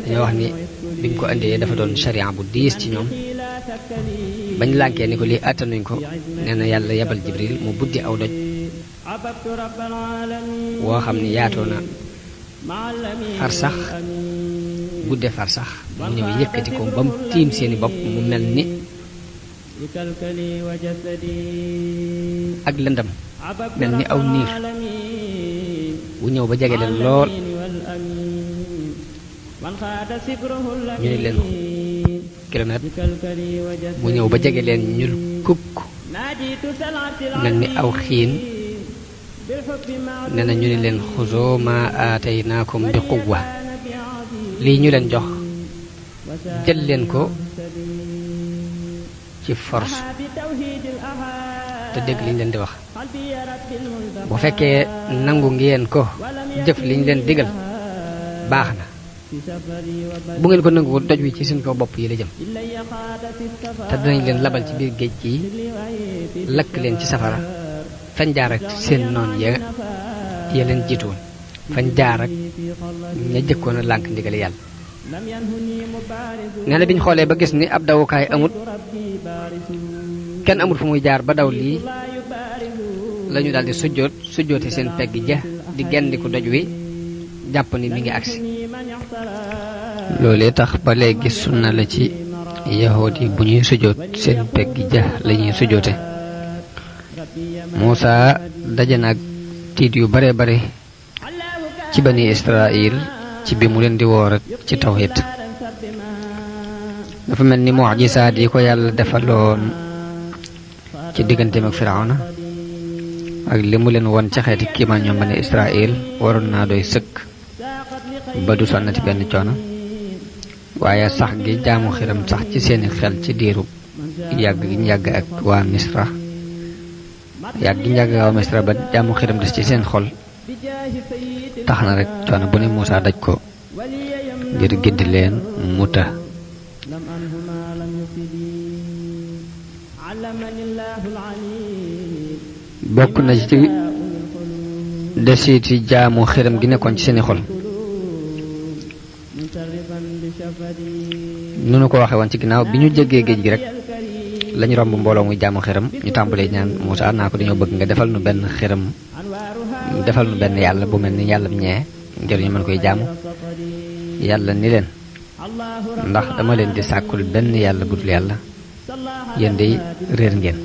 dañoo wax ni biñ ko indee dafa doon sharia bu diis ci ñoom bañ lànkee ni ko lii àttanuñ ko nee na yàlla yebal jibril mu buddi aw doj woo xam ni yaatoo na farsax gudde farsax mu ñëw yëkkati ko ba mu tiim seeni bopp mu mel ni ak lëndam mel ni aw niir bu ñëw ba jege leen lool ñu ni leen kilomètre bu ñëw ba jege leen ñul kukk mel ni aw xiin nee na ñu ni leen xuzoo ma aataynaakum bi quwwa lii ñu leen jox jël leen ko ci force te dégg liñ leen di wax bu fekkee nangu ngeen ko jëf liñ leen digal baax na bu ngeen ko nangu doj wi ci seen kaw bopp yi la jëm te dinañ leen labal ci biir géej gi lakk leen ci safara fañ jaar ak seen noon ya leen jiitoon fañ jaar ak ña jëkkoon a lànk ndigali yàlla nee na biñ xoolee ba gis ni ab dawukaay amut kenn amut fu muy jaar ba daw lii lañu daldi sujjoote seen pegg ja di gendiku doj wi jàpp ni mi ngi agsi loolee tax ba léegi sunna la ci yahood yi bu ñuy sujjoot seen pegg ja lañuy sujjoote Muusaa daje nag tiit yu bare bare ci bani Israil ci bi mu leen di woor ci tawhid dafa mel ni mu'jisaat yi ko yàlla defaloon ci digganteem ak Firawna ak li mu leen won ci xeeti kiimaan ñoom bani Israil waroon naa doy sëkk ba du sonnati benn coono waaye sax gi jaamu xiram sax ci seeni xel ci diiru yàgg gi ñu yàgg ak waa Misra yàgg gi ñu yàgg ak waa Misra ba jaamu xiram des ci seen xol tax na rek coono bu ne Muusaa daj ko ngir giddi leen muta bokk na ci desiti jaamu xiram gi nekkoon ci seeni xol nu nu ko waxe woon ci ginnaaw bi ñu jéggee géej gi rek lañu romb mbooloo muy jaamu xiram ñu tàmbalee ñaan Muusaa naa ko dañoo bëgg nga defal nu benn xiram defal nu benn yàlla bu mel ni yàlla ñee ngir ñu mën koy jaamu yàlla ni leen ndax dama leen di sàkkul benn yàlla budul yàlla yéen day réer ngeen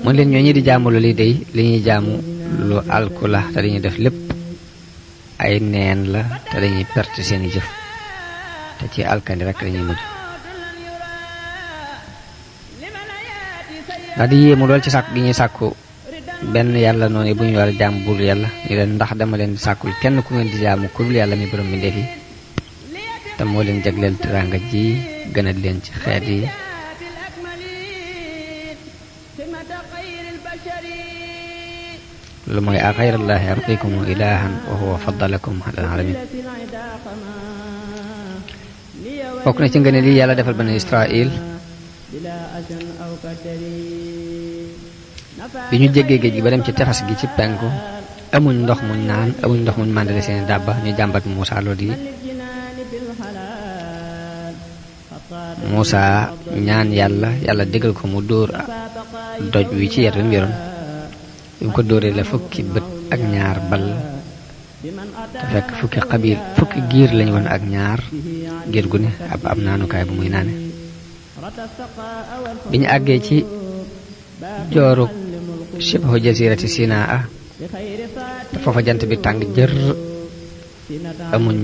mën leen ñoo ñi di jaamu lu li day li ñuy jaamu lu alku la te dañuy def lépp ay neen la te dañuy perte seeni jëf te ci alkandi rek dañuy mujj ndax di yéemu lool ci sàkk gi ñuy sàkku benn yàlla noonu bu ñu war a jaam bul yàlla ni leen ndax dama leen di sàkkul kenn ku ngeen di jaamu ku dul yàlla mi borom bi ndeef yi te moo leen jagleel teraanga ji gënal leen ci xeet yi lu mooy a xayrallaahi abqikum ilaahan wa huwa faddalakum alal alamin bokk na ci ngeen lii yàlla defal bani Israil bi ñu jéggee géej gi ba dem ci tefas gi ci penku amuñ ndox muñ naan amuñ ndox muñ màndale seeni dàbba ñu jàmbat Muusaa loolu yi Muusaa ñaan yàlla digal ko mu dóor doj wi ci yet wi mu yoroon bi mu ko dóoree la fukki bët ak ñaar bal te fekk fukki giir lañu woon ak ñaar giir gu ne ab naanukaay bu muy naane bi ñu àggee ci jooru shibhu jazirati Sinaa te foofa jant bi tàng jër amuñ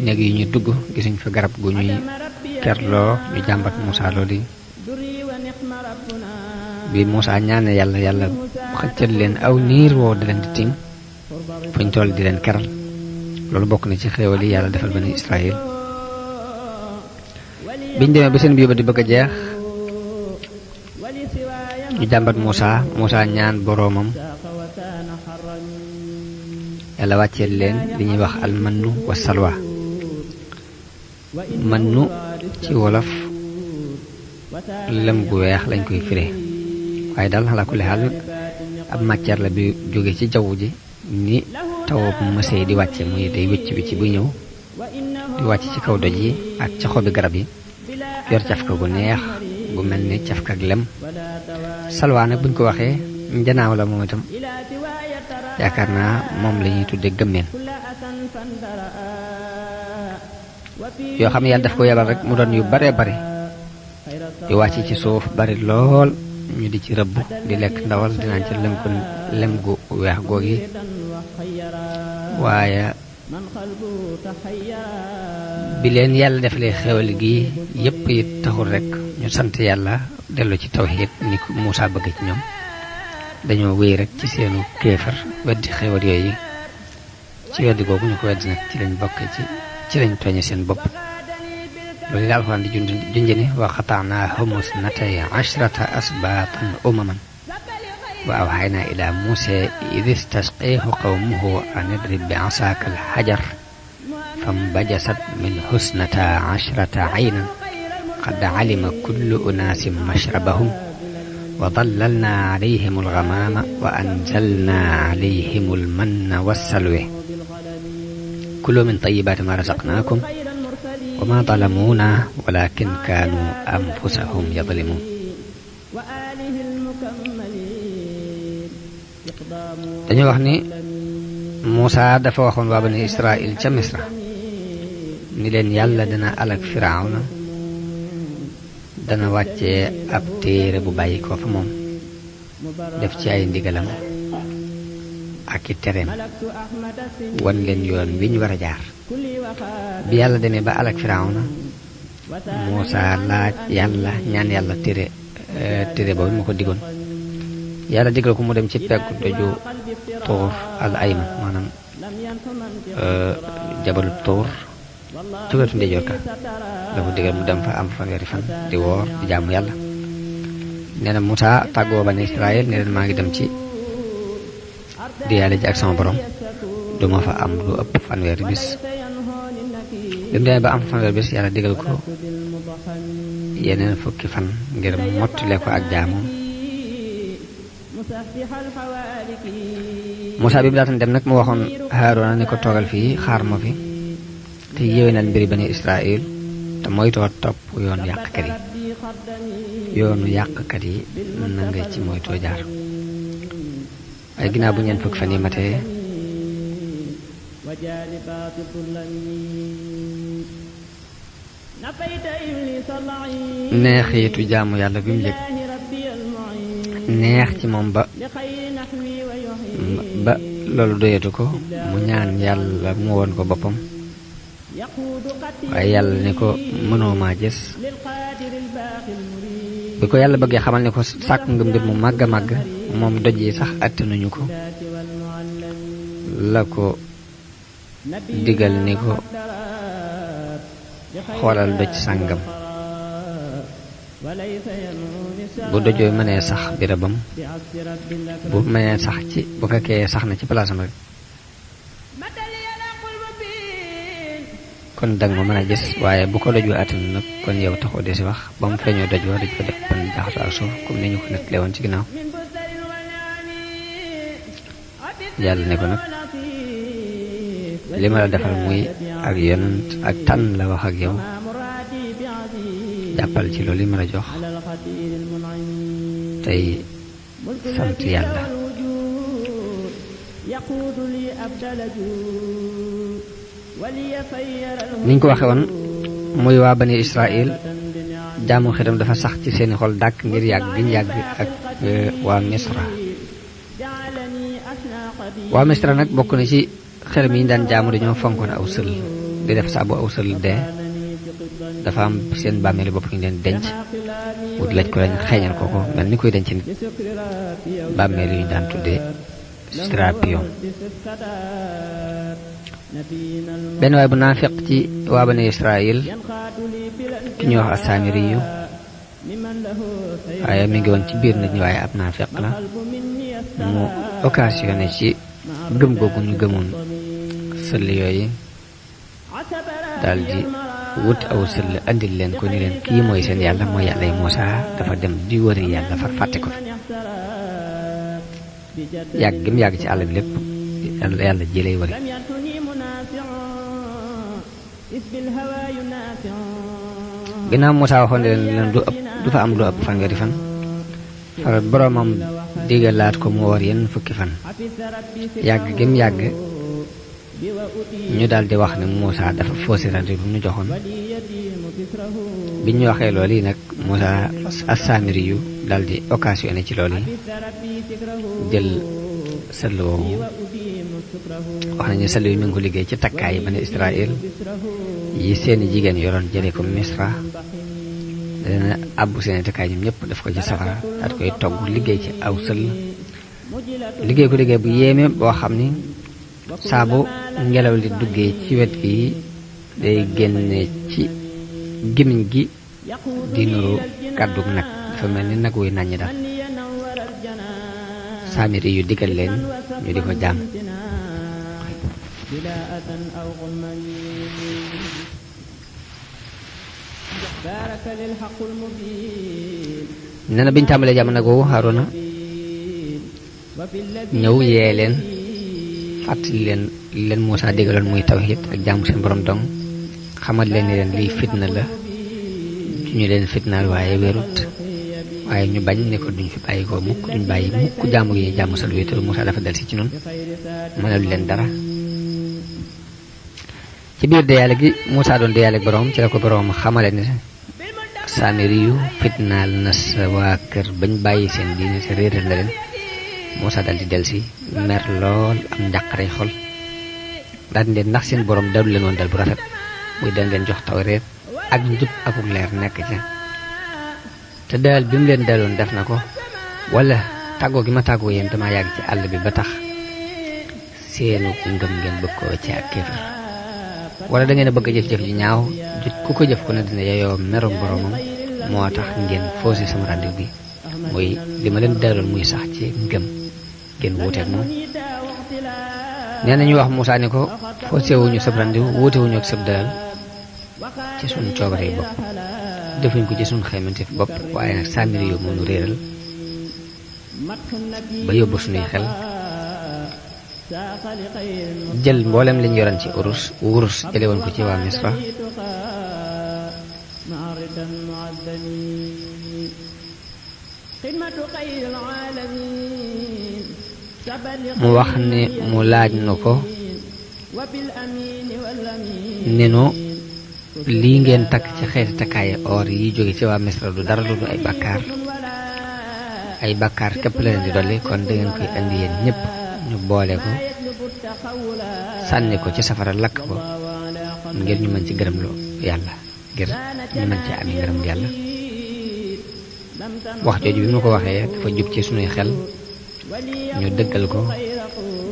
néeg yu ñu dugg gisuñ fa garab gu ñuy kerloo ñu jàmbat Muusaa loolu yi bi Muusaa ñaane yàlla xëccal leen aw niir woo di leen di tiim fuñ toll di leen keral loolu bokk na ci xéewal yi yàlla defal bani Israil biñ demee ba seen biir ba di bëgg a jeex ñu jàmbat Muusaa ñaan boroomam yàlla wàcceel leen li ñuy wax almannu wa salwa mannu ci wolof lëm gu weex lañ koy firee waaye daal xalaa kulli xaal ab matière la bi jóge ci jaww ji ni taw mësee di wàcce muy day wicc wicc buy ñëw di wàcc ci kaw doj yi ak ca xobi garab yi yor cafka gu neex gu mel ni cafka ak lem. salwaa nag buñ ko waxee njanaaw la moom itam yaakaar naa moom la ñuy tudde gëmmeen yoo xam ne yàlla daf ko yebal rek mu doon yu bare bari di wàcc ci suuf bari lool ñu di ci rëbb di lekk ndawal dinaan ci lem gu weex googi waaye bi leen yàlla defalee xewal gi yépp it taxul rek ñu sant yàlla dellu ci tawhiid ni ko Muusaa bëgg ci ñoom dañoo wéy rek ci seenu kéefar weddi xewal yooyu ci weddi googu ñu ko weddi nag ci lañ bokk ci lañ tooñe seen bopp loolu la Alxuraan di junj ni wa qata'naahum isnatay ashrata asbaatan umaman wa awhaynaa ilaa Muusaa idh istasqaahu qawmuhu an idrib bi'asaaka al-hajar fanbajasat minhu isnataa ashrata aynan qad alima kullu unaasin mashrabahum wa dallalnaa alayhim al-ghamaama wa anzalnaa alayhim al-manna was-salwa kuluu min tayyibaati maa razaqnaakum wa maa zalamuunaa walaakin kaanuu anfusahum yazlimuun. dañu wax ni Muusaa dafa waxoon waa bani Israa'iil ca Misra ni leen yàlla dana alak Firawna dana wàccee ab téere bu bàyyi ko fa moom def ci ay ndigalam ak i tereem wan leen yoon wi ñu war a jaar. bi yàlla demee ba alak Firawna Muusaa laaj yàlla ñaan yàlla téere boobu mu ko digoon yàlla digal ko mu dem ci peggu doju Tuur al Ayman maanaam jabalu Tuur ci wetu ndeyjoor ka la ko digal mu dem fa am fanweeri fan di woor di jaamu yàlla. nee na Muusaa tàggoo bani Israël ne leen maa ngi dem ci di yàlla ji ak sama borom duma fa am lu ëpp fanweeri bis. bi mu demee ba am fanweeri bis yàlla digal ko yeneen fukki fan ngir mottale ko ak jaamoom. Muusaa bi mu daataan dem nag mu waxoon Haaruna ni ko toogal fii xaar ma fi te yéwénal mbiri bani Israël te moytoo topp yoonu yàqkat yi na nga ci moytoo jaar. ay ginnaaw bu ñeent fukki fan yi matee neexiitu jaamu yàlla bi mu yëg neex ci moom ba loolu doyatu ko mu ñaan yàlla mu woon ko boppam waaye yàlla ne ko mënoo maa gis. bi ko yàlla bëggee xamal ne ko sàkk nga mbir mu màgg a màgg moom doj yi sax attanuñu ko la ko digal ni ko xoolal doj sàngam bu dojooy mënee sax birabam bu mënee sax ci bu fekkee sax na ci palaasam rek kon danga ma mën a gis waaye bu ko doj wa attanu nag kon yow taxoo di si wax ba mu feeñoo doj wa doj ko def ban jaxasoo ak suuf comme ni ñu ko nettalee woon ci ginnaaw. yàlla ne ko nag li ma la defal muy ak yonent ak tànn la wax ak yow jàppal ci loolu li ma la jox tey sant yàlla. niñ ko waxe woon muy waa bani Israël jaamu xiram dafa sax ci seeni xol dàkk ngir yàgg giñ yàgg ak waa Misra. waa Misra nag bokk na ci xelam yi ñu daan jaamu dañoo fonkoon aw sël di def saa bu aw sël dee dafa am seen bàmmeeli bopp ñu leen denc wut laj ko lañ xeeñal ko mel ni koy denc nit bàmmeel yu ñu daan tuddee Serapion. benn waay bu naafiq ci waa bani Israël ki ñuy wax Asaamiriyu waaye mi ngi woon ci biir nit ñi waaye ab naafiq la mu occasionné ci gëm googu ñu gëmoon sëll yooyu daal di wut aw sëll andil leen ko ni leen kii mooy seen yàlla mooy yàlla yi Muusaa dafa dem di wëri yàlla far fàtte ko fi yàgg gi mu yàgg ci àll bi lépp yàlla jëlee wari ginnaaw Muusaa waxoon leen du fa am lu ëpp fanweeri fan far boroomam digalaat ko mu woor yenn fukki fan yàgg gi mu yàgg ñu daal di wax ne Muusaa dafa faussé rendez-vous bi ñu joxoon bi ñu waxee loolu yi nag Muusaa as-Saamiri yu daal di occasionné ci loolu yi jël sëll woowu wax nañu sëll yu mi ngi ko liggéey ci takkaay yi Bani Israël yi seeni jigéen yoroon jëlee ko Misra dana àbbu seeni takkaay ñoom ñëpp daf ko ci safara daat koy togg liggéey ci aw sëll liggéey ko liggéey bu yéeme boo xam ni saa bu ngelaw li duggee ci wet gi day génne ci gémmiñ gi di nuru kàddu nag dafa mel ni nag wuy nàññi daal Saamiri yu digal leen ñu di ko jaam nee na biñ tàmbalee jaam nag woowu Haaruna ñëw yee leen fàttali leen Muusaa digaloon muy tawhid ak jaamu seen borom dong xamal leen ni leen lii fitna la ñu leen fitnaal waaye wérut waaye ñu bañ ne ko duñ fi bàyyi ko mukk duñ bàyyi mukk jaamu gi jaamu sal wéetalu Muusaa dafa del si ci noonu mënalu leen dara ci biir deyaale gi Muusaa doon deyaale ak borom ci la ko borom xamale ne Saamiri yu fitnaal na sa waa kër bañ bàyyi seen diine sa réeral na leen Muusaa dal di del si mer lool am njàqare xol daal di leen ndax seen borom dalu leen woon dal bu rafet muy dañ leen jox tawreet ak njub akuk leer nekk ca te daal bi mu leen daloon def na ko wala tàggoo gi ma tàggoo yéen dama yàgg ci àll bi ba tax seenu ngëm ngeen bëgg koo ci ak kéefar wala da ngeen a bëgg a jëf-jëf ji ñaaw ku ko jëf ku ne dina yeyoo merom boromam moo tax ngeen faussé sama rendez-vous bi muy li ma leen daloon muy sax ci ngëm ngeen wuuteeg moom nee nañu wax Muusaa ni ko faussé wuñu sab rendez-vous wuute wuñu ak sab dalal ci suñu coobare yi bopp defuñ ko ci suñu xeymante fi bopp waaye nag Saamiri yu mënu réeral ba yóbbu suñuy xel jël mboolem liñ yoroon ci wurus jële woon ko ci waa Misra mu wax ne mu laaj na ko ne nu lii ngeen takk ci xeeti takkaayi or yi jóge ci waa Misra du dara lu ay bàkkaar képp la leen di dolli kon da ngeen koy indi yéen ñëpp ñu boole ko sànni ko ci safara lakk ko ngir ñu mën ci gërëm loo yàlla ngir ñu mën ci ami ngërëm yàlla wax jooju bi mu ko waxee dafa jub ci sunuy xel ñu dëggal ko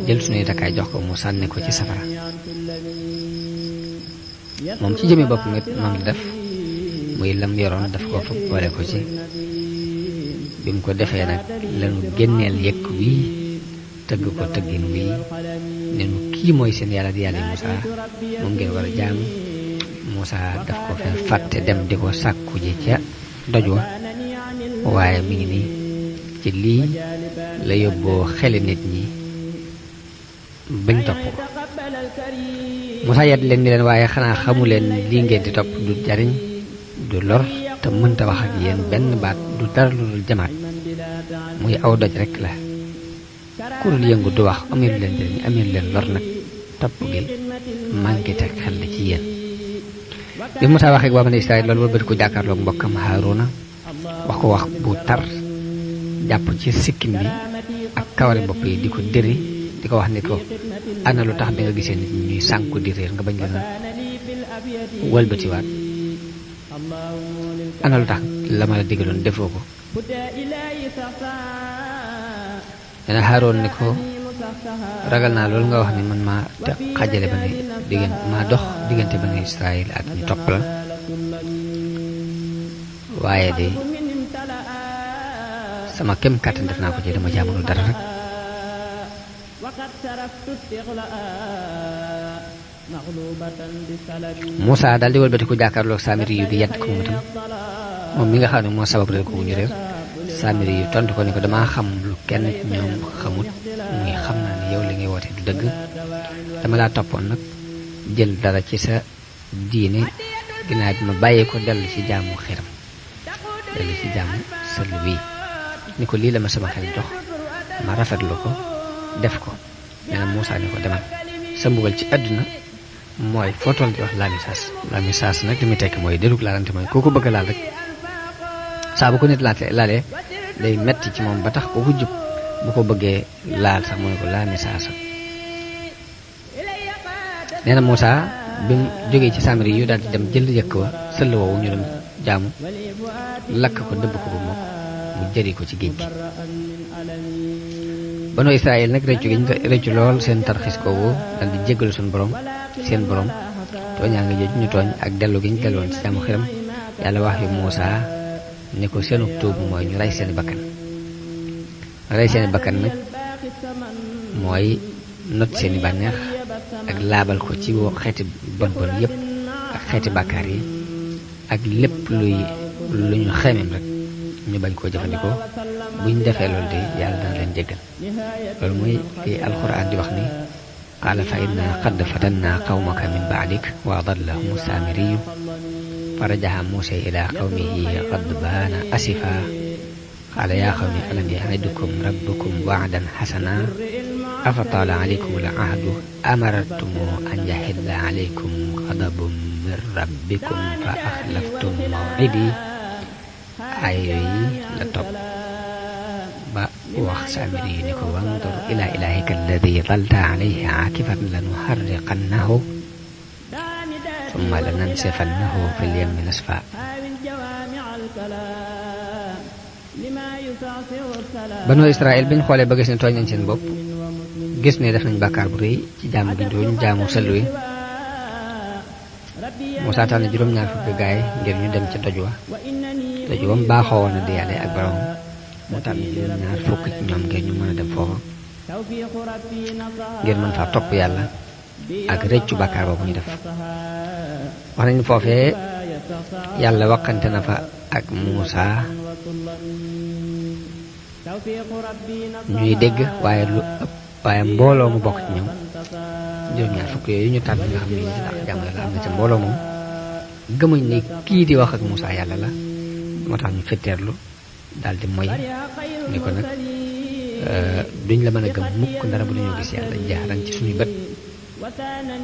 jël sunuy takkaay jox ko mu sànni ko ci safara moom ci jëmee bopp nit noonu la def muy lam yoroon daf ko fa boole ko ci bi mu ko defee nag lanu génneel yëkk wii tëgg ko tëggin wii ne nu kii mooy seen yàlla di yàlla Muusaa moom ngeen war a jaamu Muusaa daf ko fee fàtte dem di ko sàkku ji ca doj wa waaye mi ngi nii ci lii la yóbboo xeli nit ñi bañ topp ko Muusaa yedd leen ni leen waaye xanaa xamu leen lii ngeen di topp du jariñ du lor te mënta wax ak yéen benn baat du dara lu dul jamaat muy aw doj rekk la kurul yëngu du wax amelu leen jariñ amelu leen lor nag topp gi manqué te xel la ci yéen bi Muusaa waxee ak waa Bani Israël loolu ba bëri ko jàkkaarloog mbokkam Haaruna wax ko wax bu tar jàpp ci sikkim bi ak kawari bopp yi di ko dëri di ko wax ni ko ana lu tax bi nga gisee nit ñuy sànku di réer nga bañ leen a wëlbatiwaat ana lu tax la ma la digaloon defoo ko dana Haaroon ni ko ragal naa loolu nga wax ni man maa te xajale ba ne maa dox diggante Bani Israël ak ñu topp la waaye de sama kem kàttan def naa ko ci dama jaamono dara rek Muusaa daal di wëlbati ko jàkkaarloog Saamiri yu di yedd ko moom itam moom mi nga xam ne moo sabab réer ko wu ñu réer Samiri yu tontu ko ni ko damaa xam lu kenn ci ñoom xamut muy xam naa ne yow li ngay woote du dëgg dama laa toppoon nag jël dara ci sa diine ginnaaw bi ma bàyyee ko dellu ci jaamu xiram dellu ci jaamu sëll bii ni ko lii la ma sama xel jox ma rafetlu ko def ko nee na Muusaa ni ko demal sa mbugal ci àdduna mooy foo toll di wax la message nag li muy tekk mooy dérug laalante mooy koo ko bëgg a laal rek saa bu ko nit laalee day metti ci moom ba tax koo ko jub bu ko bëggee laal sax mooy ko la message nee na Muusaa bi mu jógee ci Samiri yu daal di dem jël yëkk wa sëll woowu ñu doon jaamu lakk ko dëbb ko bu moom mu jëri ko ci géej gi Banu Israël nag rëccu lool seen tarxis koowu daal di jéggalu suñu borom seen borom tooñaa nga jooju ñu tooñ ak dellu gi ñu delloon ci jaamu xiram yàlla wax yu Muusaa ni ko seenu tuub mooy ñu rey seeni bakkan nag mooy not seeni bànneex ak laabal ko ci xeeti bon bon yépp ak xeeti bàkkaar yi ak lépp lu ñu xemeem rek ñu bañ koo jëfandikoo buñ defee loolu de yàlla dana leen jéggal loolu mooy li alxuraan di wax ni qaala fa inna qad fatanna qawmaka min ba'dik wa adallahum saamiriyu fa rajaha Muusaa ila qawmihi ghadbaana asifa qaala yaa qawmi alam ya'idukum rabbukum wa'dan hasana afa taala alaykum al-ahdu amartum an yahilla alaykum ghadabun min rabbikum fa akhlaftum maw'idi ay yooyu la topp ba wax Saamiri yi ni ko wandur ila ilahika alladi dalta alayhi aakifan lanuharriqannahu summa lanansifannahu fil yammi nasfa Banu Israël biñ xoolee ba gis ne tooñ nañ seen bopp gis ne def nañ bàkkaar bu rëy ci jaamu gi ñu jaamu sëll wi Muusaa tànn juróom-ñaar fukki gaay ngir ñu dem ca doj wa mu baaxoo woon a diyaale ak borom moo tànn juróom-ñaar fukk ci ñoom ngir ñu mën a dem foofa ngir mën faa topp yàlla ak rëccu bàkkaar boobu ñu def wax nañu foofee yàlla waxante na fa ak Muusaa ñuy dégg waaye mbooloo mu bokk ci ñoom juróom-ñaar fukk yooyu ñu tànn nga xam ne ci tax jàmm la am na ca mbooloo moom gëmuñ ne kii di wax ak Muusaa yàlla la moo tax ñu fetteerlu daal di moy ni ko nag duñ la mën a gëm mukk ndara bu dañoo gis yàlla jaaran ci suñu bët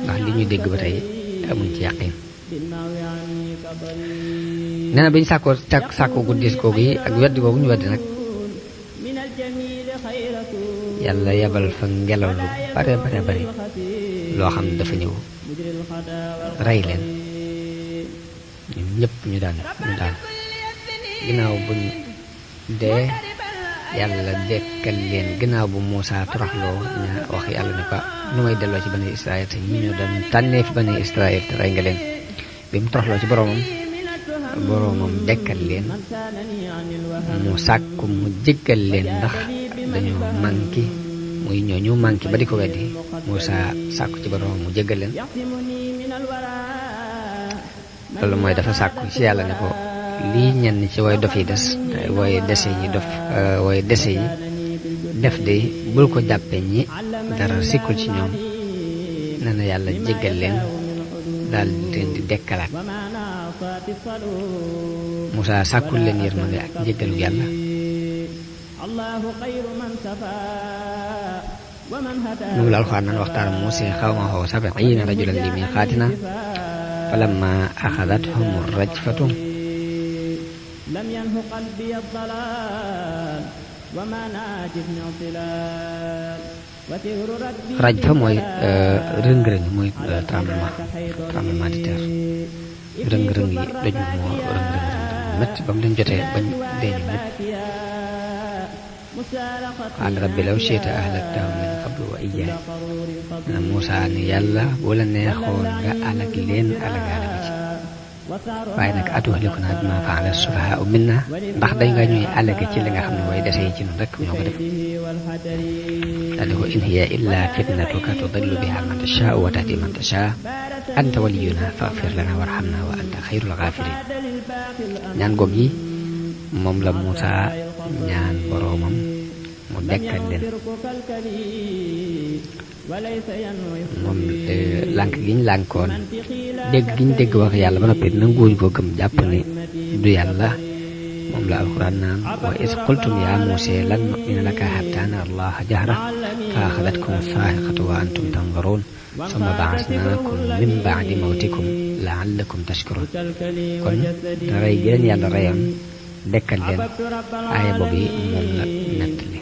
ndax li ñuy dégg ba tey amuñ ci yàqin nee na biñ sàkkoo guddiis googu yi ak weddi googu ñu weddi nag yàlla yebal fa ngelaw lu bare loo xam ne dafa ñëw rey leen ñun ñëpp ñu daan ginnaaw buñ dee yàlla dekkal leen ginnaaw bu Muusaa toroxloo ña wax yàlla ne ko nu may delloo ci bani Israël te ñi ñoo doon tànnee fi bani Israël te rey nga leen bi mu toroxloo ci boroomam dekkal leen mu sàkku mu jéggal leen ndax dañoo manqué muy ñooñu manqué ba di ko weddi Muusaa sàkku ci boroomam mu jéggal leen loolu mooy dafa sàkku ci yàlla ne ko lii ñenn ci way dof yi des way dese yi def de bul ko jàppe ñi dara sikkul ci ñoom nee na yàlla jéggal leen daal leen di dekkalaat Muusaa sàkkul leen yërmande ak njéggalu yàlla moom la alxuraan naan waxtaan Muusaa qawmahu 70 rajulan li miiqaatinaa falamma axadathum rajfatu lam yanhu qalbi ad-dalal wa ma najibni i'tilal rajfa mooy rëng-rëng mooy tremblement de terre rëng-rëng yi doj moo rëng-rëng métti ba mu leen jotee bañ dee ñu ñëpp qaala rabbi law shi'ta ahlaktahum min qablu wa iyyaaya na Muusaa ni yàlla bu la neexoon nga alag leen alagaale ma ci waaye nag atuhlikunaa bimaa fa'ala as-sufahaa'u minnaa ndax dañ nga ñuy alage ci li nga xam ne mooy dese yi ci ñun rek ñoo ko def daal di ko in hiya illaa fitnatuka tudillu bihaa man tashaa'u wa tahdii man tashaa'u anta waliyyunaa faghfir lanaa warhamnaa wa anta xayrul ghaafiriin ñaan goog yi moom la Muusaa ñaan boroomam mu dekkal leen moom lànk gi ñu lànkoon dégg gi ñu dégg wax yàlla ba noppi nanguwuñ ko gëm jàpp ne du yàlla moom la alquran naan wa is qultum ya Musa lan nu'mina laka hatta nara allaha jahra fa axadatkum as-saa'iqatu wa antum tanzuruun summa ba'asnaakum min ba'di mawtikum la'allakum tashkuruun kon rey gi leen yàlla reyoon dekkal leen aaya boobu yi moom la nettali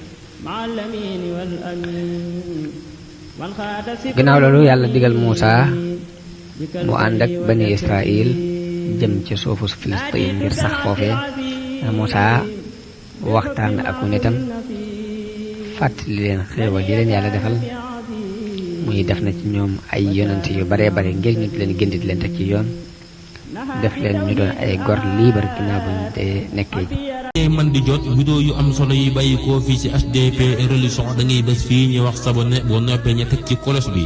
ginnaaw loolu yàlla digal Muusa mu ànd ak bani Israil jëm ci suufu Filistin ngir sax foofee Muusa waxtaan ak nitam fàttali leen xéewal yi leen yàlla defal muy def na ci ñoom ay yonent yu baree bare ngir ñu leen gindi di leen teg ci yoon def leen ñu doon ay gor libre ginnaaw bu ñu dee nekkee ci man di jot vidéo yu am solo yi bàyyi koo fii ci HDP religion da ngay bés fii ñu wax sabonné boo noppee ñu teg ci cloche bi